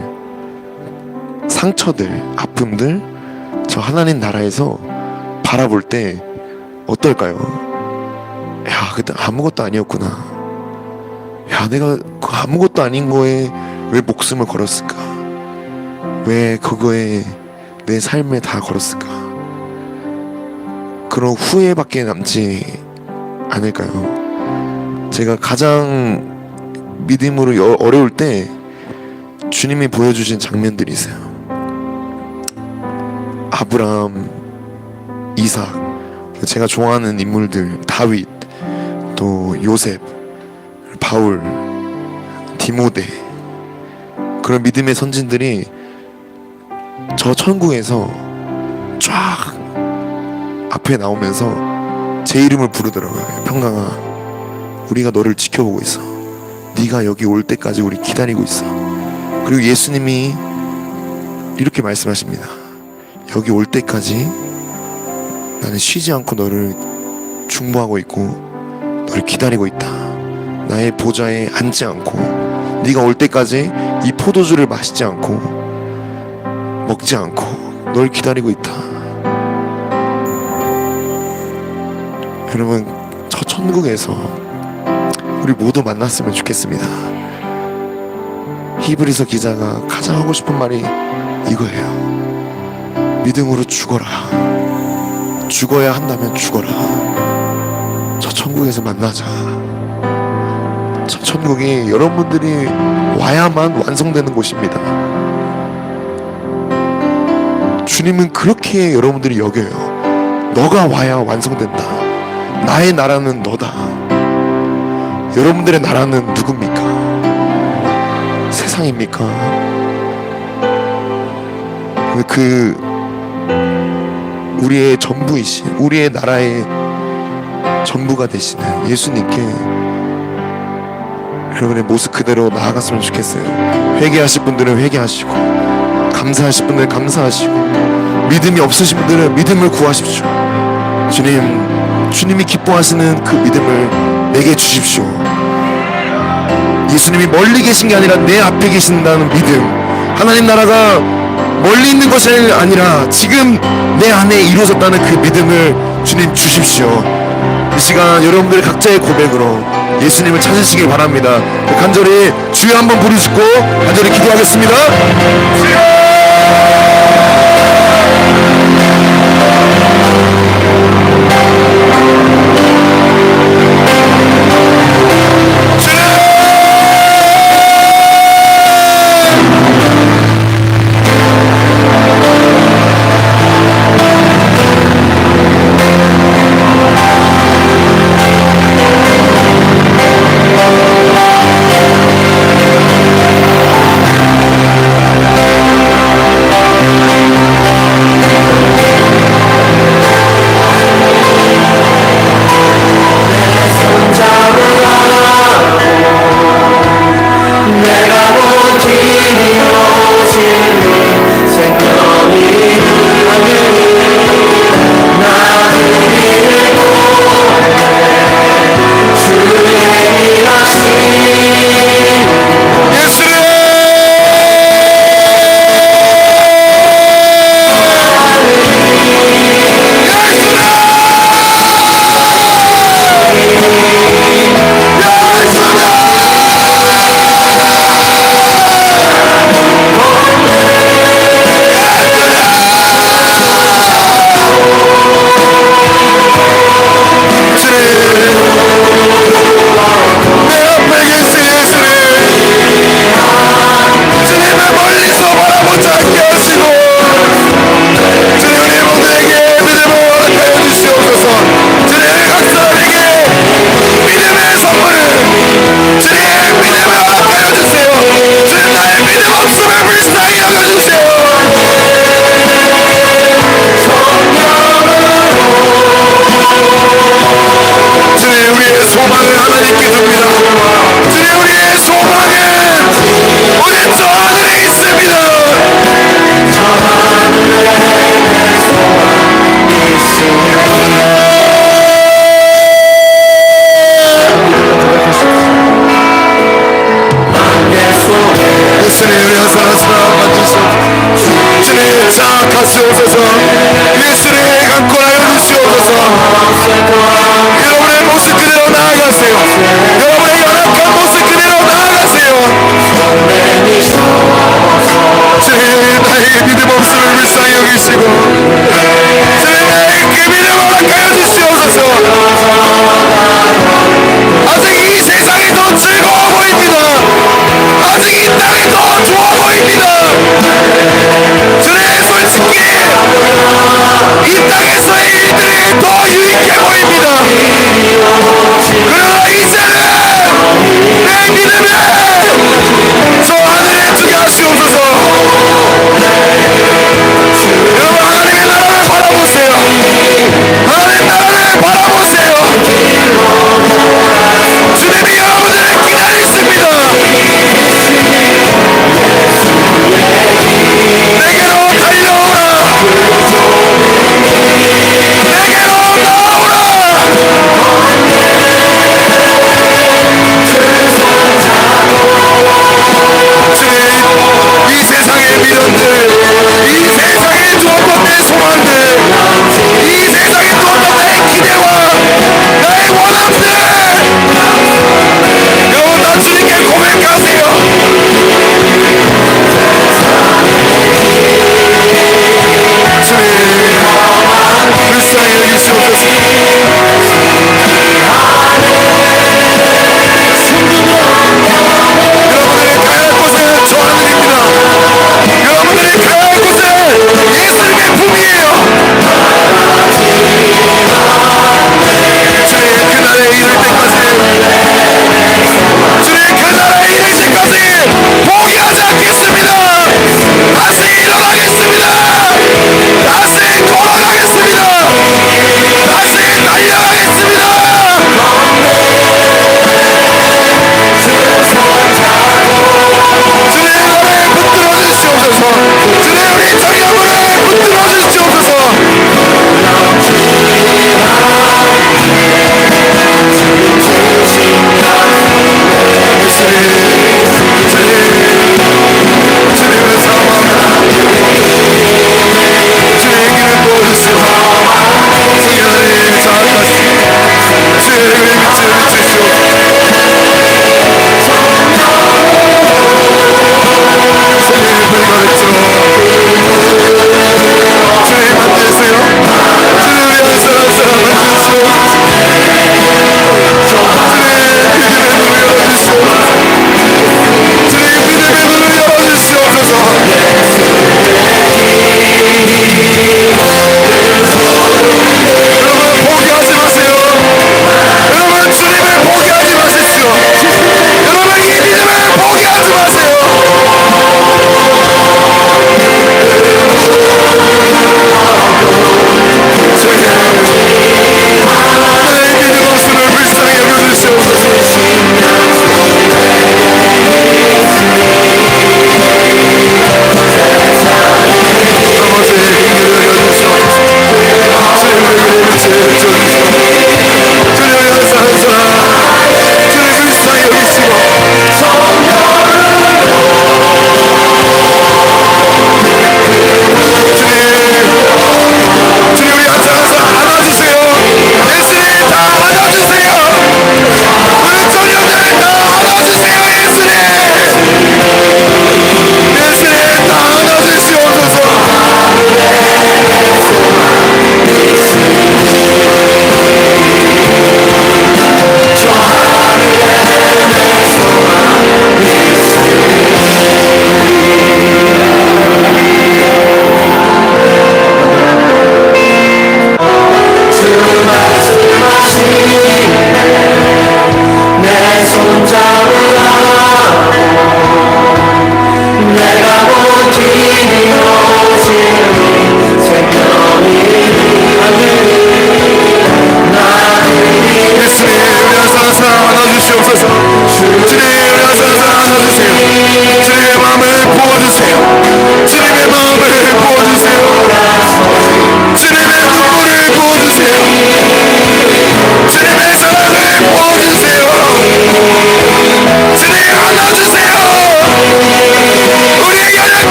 상처들, 아픔들, 저 하나님 나라에서 바라볼 때 어떨까요? 야, 그때 아무것도 아니었구나. 야, 내가 그 아무것도 아닌 거에 왜 목숨을 걸었을까? 왜 그거에 내 삶에 다 걸었을까? 그런 후회밖에 남지 않을까요? 제가 가장 믿음으로 어려울 때 주님이 보여주신 장면들이 있어요. 아브라함, 이삭, 제가 좋아하는 인물들, 다윗, 또 요셉, 바울, 디모데, 그런 믿음의 선진들이 저 천국에서 쫙 앞에 나오면서 제 이름을 부르더라고요. 평강아, 우리가 너를 지켜보고 있어. 네가 여기 올 때까지 우리 기다리고 있어. 그리고 예수님이 이렇게 말씀하십니다. 여기 올 때까지 나는 쉬지 않고 너를 중보하고 있고 너를 기다리고 있다. 나의 보좌에 앉지 않고 네가 올 때까지 이 포도주를 마시지 않고 먹지 않고 널 기다리고 있다. 여러분, 저 천국에서 우리 모두 만났으면 좋겠습니다. 히브리서 기자가 가장 하고 싶은 말이 이거예요. 믿음으로 죽어라. 죽어야 한다면 죽어라. 저 천국에서 만나자. 저 천국이 여러분들이 와야만 완성되는 곳입니다. 주님은 그렇게 여러분들이 여겨요. 너가 와야 완성된다. 나의 나라는 너다. 여러분들의 나라는 누굽니까? 세상입니까? 그 우리의 전부이신, 우리의 나라의 전부가 되시는 예수님께 여러분의 모습 그대로 나아갔으면 좋겠어요. 회개하실 분들은 회개하시고, 감사하실 분들은 감사하시고, 믿음이 없으신 분들은 믿음을 구하십시오. 주님이 기뻐하시는 그 믿음을 내게 주십시오. 예수님이 멀리 계신 게 아니라 내 앞에 계신다는 믿음, 하나님 나라가 멀리 있는 것이 아니라 지금 내 안에 이루어졌다는 그 믿음을 주님 주십시오. 이 시간 여러분들 각자의 고백으로 예수님을 찾으시길 바랍니다. 간절히 주여 한번 부르시고 간절히 기도하겠습니다. 주여!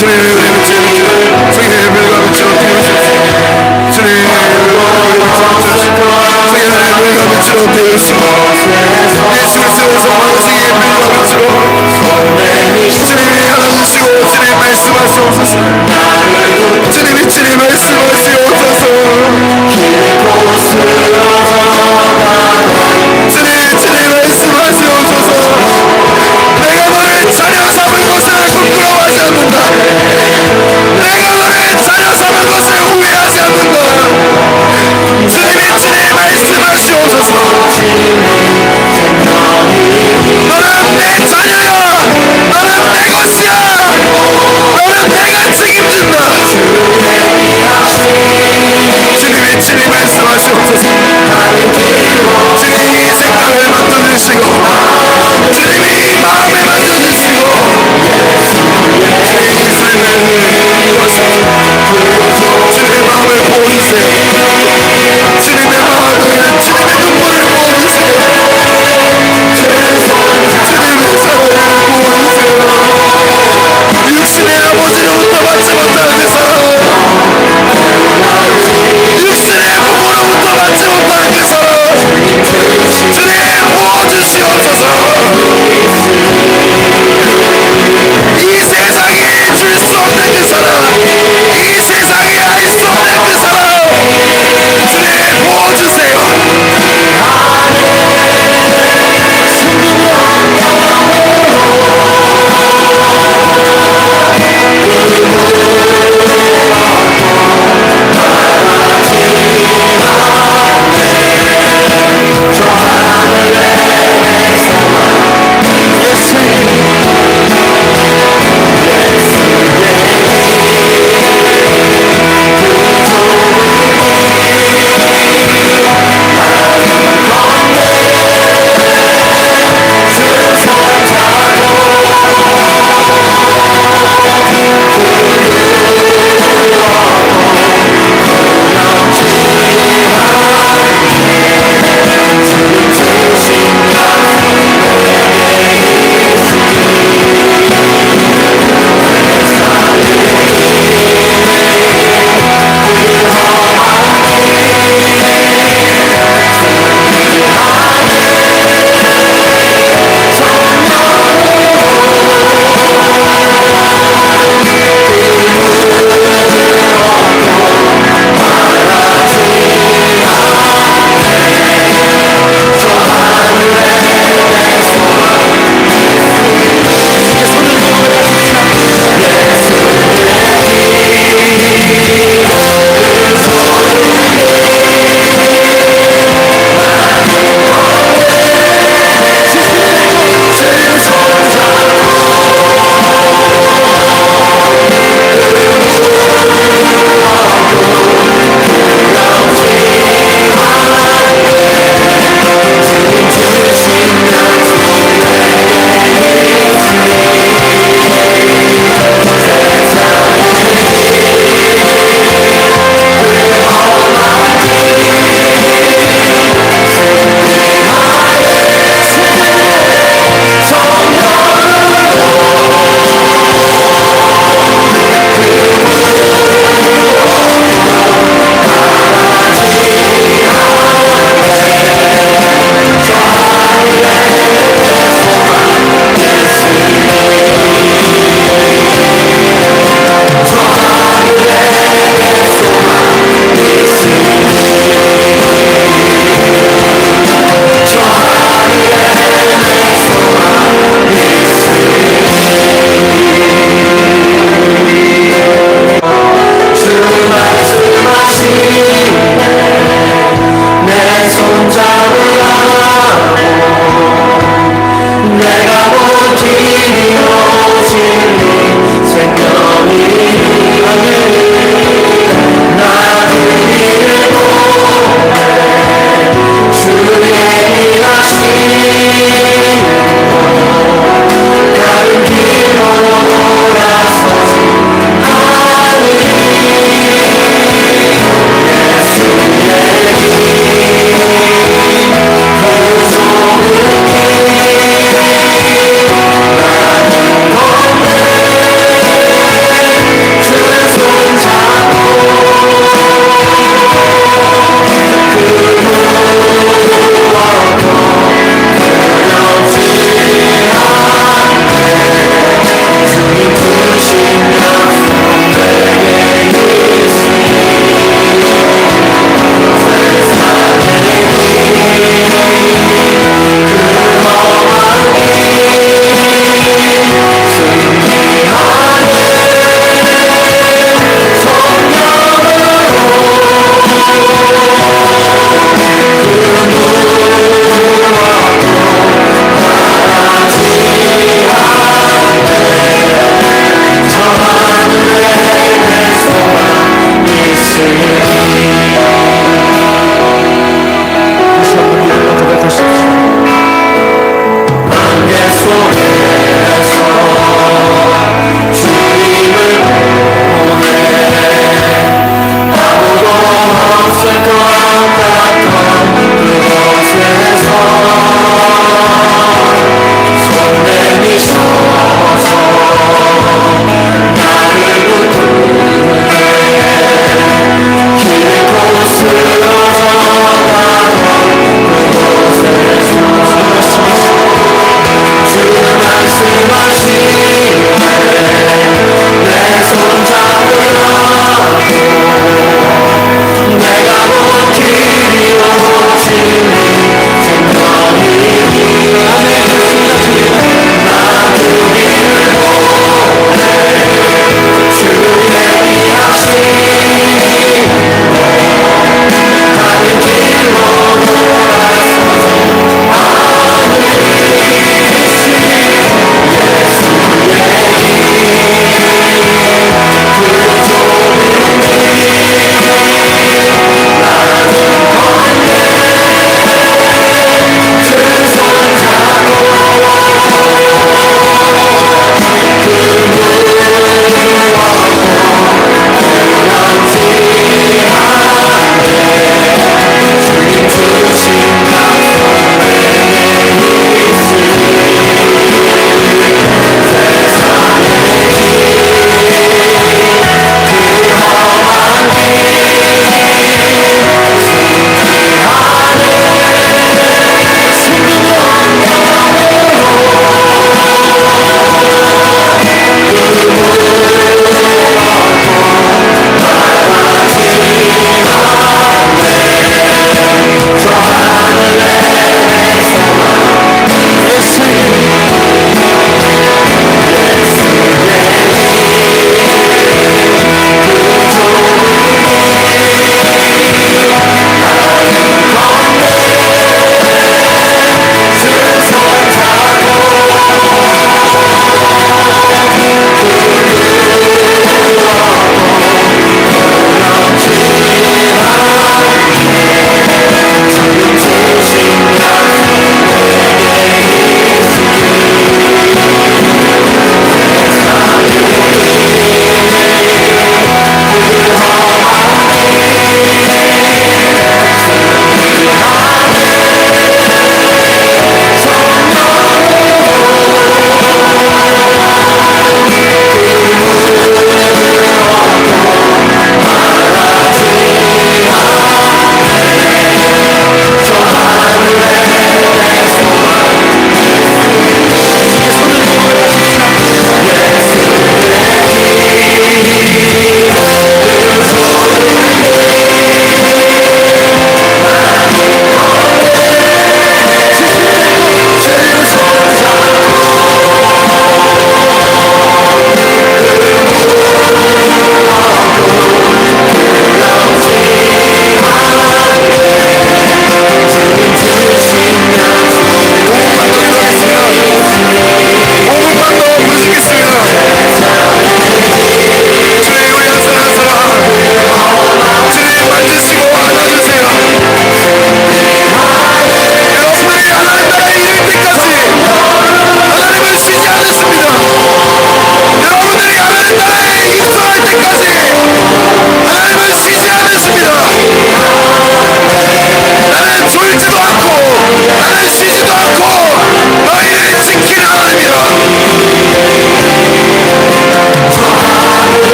주님 우리 붙잡으시고 성령의 물과 빛으로 띄우시옵소서. 주님 우리 붙잡으시고 성령의 물과 빛으로 띄우시고 예수 그리스도의 성령의 물과 빛으로 주님이 알아주시고 주님 말씀하시옵소서. 주님이 말씀하시옵소서. 주님 말씀하시옵소서. 내가 너를 차려 삼은 것을 부끄러워하지 않는다.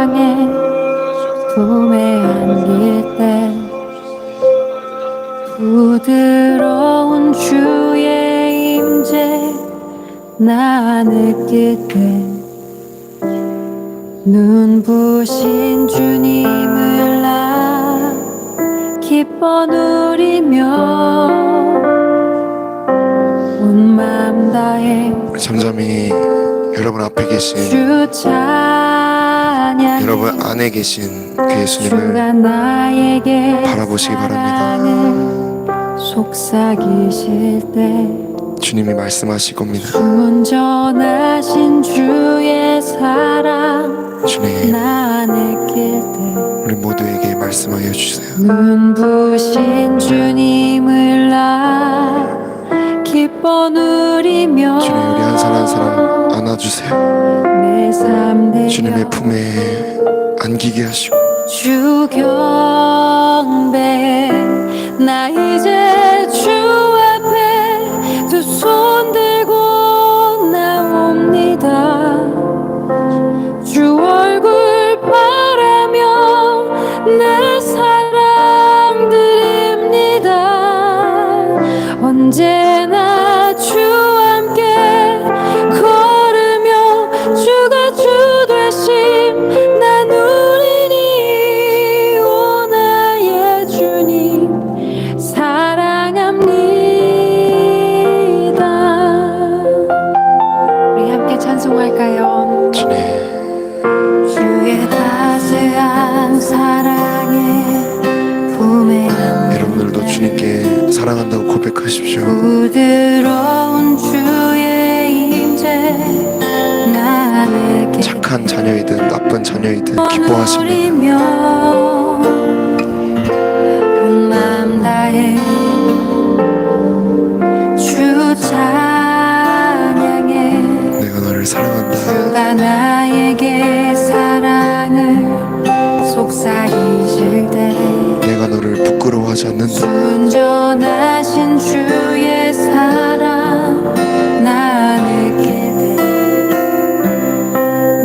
사랑의 품에 안길 때 부드러운 주의 임재 나 느낄 때 눈부신 주님을 나 기뻐 누리며 온 마음 다해 잠잠히 여러분 앞에 계신, 주 찬양해 여러분 안에 계신 그 예수님을 주가 나에게 바라보시기 바랍니다. 사랑을 속삭이실 때 주님이 말씀하실 겁니다. 온전하신 주의 사랑 주님, 나 느낄 때 우리 모두에게 말씀하여 주세요. 눈부신 주님을 나 기뻐 누리며 주님, 우리 한 사람 한 사람 안아주세요. 내 삶 되며 주님의 품에 안기게 하시고 주 경배 나 이제 주 앞에 두 손 들고 나옵니다. 주 얼굴 바라며 내 사랑 드립니다. 언제나 주 함께 걸으며 주가 주 되심 나 누리니 오 나의 주님 사랑합니다. 우리 함께 찬송할까요? 주님, 주의 따스한 사랑에 품에 안길 여러분들도 주님께 사랑한다고 고백하십시오. 부드러운 주의 임재 나에게 착한 자녀이든 나쁜 자녀이든 기뻐하십니다. 누리며 온 마음 다해 주 찬양해 내가 너를 사랑한다. 주가 나에게 사랑을 속삭이실 때 내가 너를 부끄러워하지 않는다. 온전하신 주의 사랑 나 느낄 때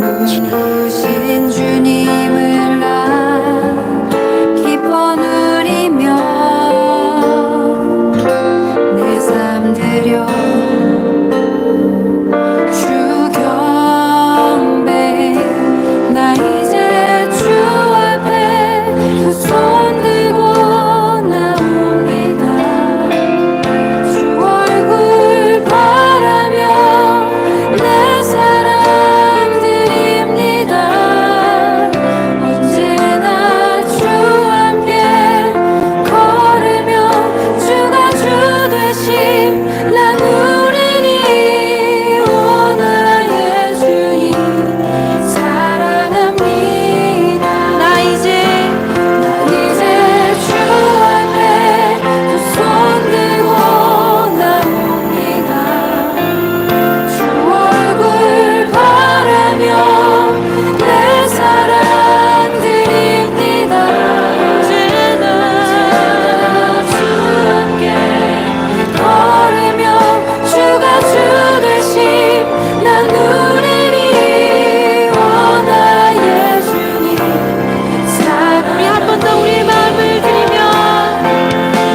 눈부신 주님을 나 기뻐 누리며 내 삶 드려 주 경배 나 이제 주 앞에 두 손 들고 나옵니다. 주 얼굴 바라며 내 사랑 드립니다. 언제나 주 함께 걸으며 주가 주 되심 나 누리니 오 나의 주님 사랑합니다. 나 이제 주 앞에 두 손 들고 나옵니다. 주 얼굴 바라며 내 사랑 드립니다. 언제나 주 함께 걸으며 주가 주 되심 나 누리니 오 나의 주님 사랑. 우리 한 번 더 우리의 마음을 드리며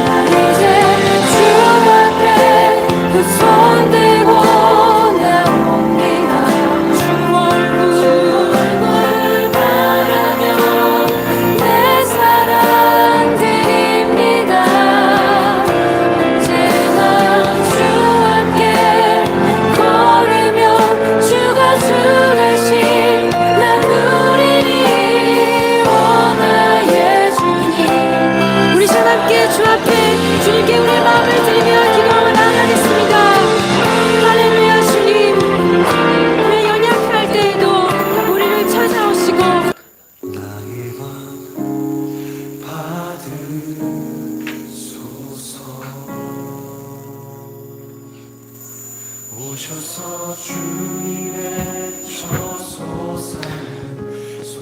나 이제 주 앞에 두 손 들고 나옵니다. 주 얼굴 바라며 내 사랑 드립니다. 언제나 주 함께 걸으며 주가 주 되심 나 누리니 오 나의 주님. 우리 전 함께 주 앞에 주님께 우리의 마음을 드리며 기도함을 나아가겠습니다. 할렐루야. 주님 우리 연약할 때에도 우리를 찾아오시고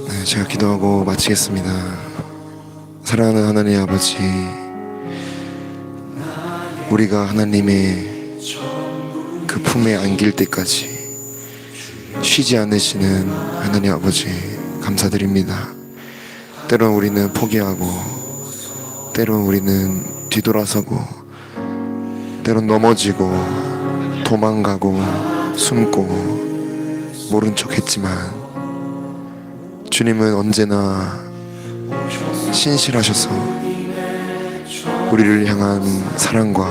네, 제가 기도하고 마치겠습니다. 사랑하는 하나님 아버지, 우리가 하나님의 그 품에 안길 때까지 쉬지 않으시는 하나님 아버지 감사드립니다. 때론 우리는 포기하고, 때론 우리는 뒤돌아서고, 때론 넘어지고 도망가고 숨고 모른 척 했지만, 주님은 언제나 신실하셔서 우리를 향한 사랑과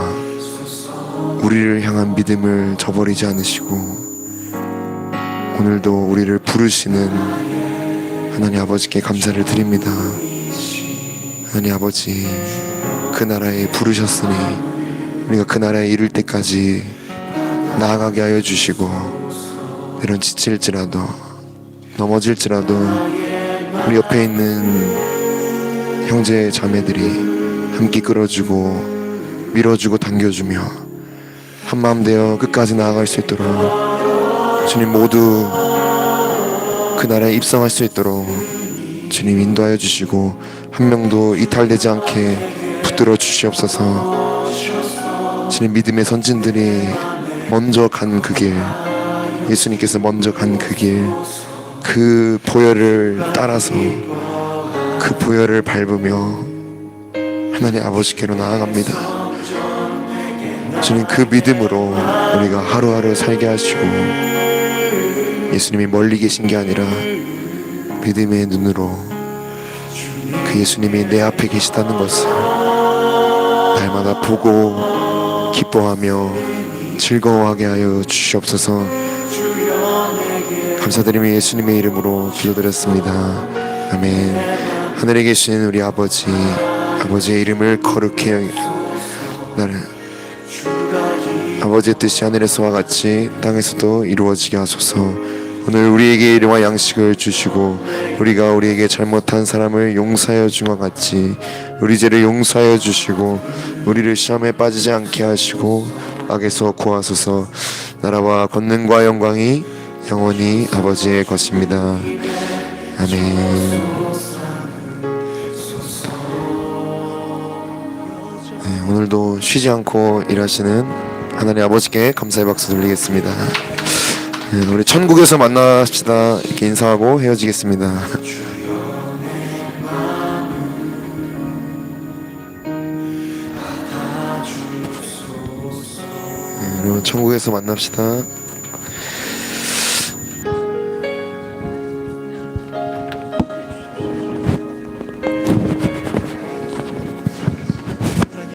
우리를 향한 믿음을 저버리지 않으시고, 오늘도 우리를 부르시는 하나님 아버지께 감사를 드립니다. 하나님 아버지, 그 나라에 부르셨으니 우리가 그 나라에 이를 때까지 나아가게 하여 주시고, 때론 지칠지라도 넘어질지라도 우리 옆에 있는 형제 자매들이 함께 끌어주고 밀어주고 당겨주며 한마음 되어 끝까지 나아갈 수 있도록 주님, 모두 그 나라에 입성할 수 있도록 주님 인도하여 주시고, 한 명도 이탈되지 않게 붙들어 주시옵소서. 주님, 믿음의 선진들이 먼저 간 그 길, 예수님께서 먼저 간 그 길, 그 보혈을 따라서 그 보혈을 밟으며 하나님 아버지께로 나아갑니다. 주님, 그 믿음으로 우리가 하루하루 살게 하시고, 예수님이 멀리 계신 게 아니라 믿음의 눈으로 그 예수님이 내 앞에 계시다는 것을 날마다 보고 기뻐하며 즐거워하게 하여 주시옵소서. 감사드리며 예수님의 이름으로 기도드렸습니다. 아멘. 하늘에 계신 우리 아버지, 아버지의 이름을 거룩히 나는 아버지의 뜻이 하늘에서와 같이 땅에서도 이루어지게 하소서. 오늘 우리에게 일용할 양식을 주시고, 우리가 우리에게 잘못한 사람을 용서하여 준 것 같이 우리 죄를 용서하여 주시고, 우리를 시험에 빠지지 않게 하시고 악에서 구하소서. 나라와 권능과 영광이 영원히 아버지의 것입니다. 아멘. 네, 오늘도 쉬지 않고 일하시는 하나님 아버지께 감사의 박수 돌리겠습니다. 네, 우리 천국에서 만나십시다 이렇게 인사하고 헤어지겠습니다. 네, 여러분, 천국에서 만납시다.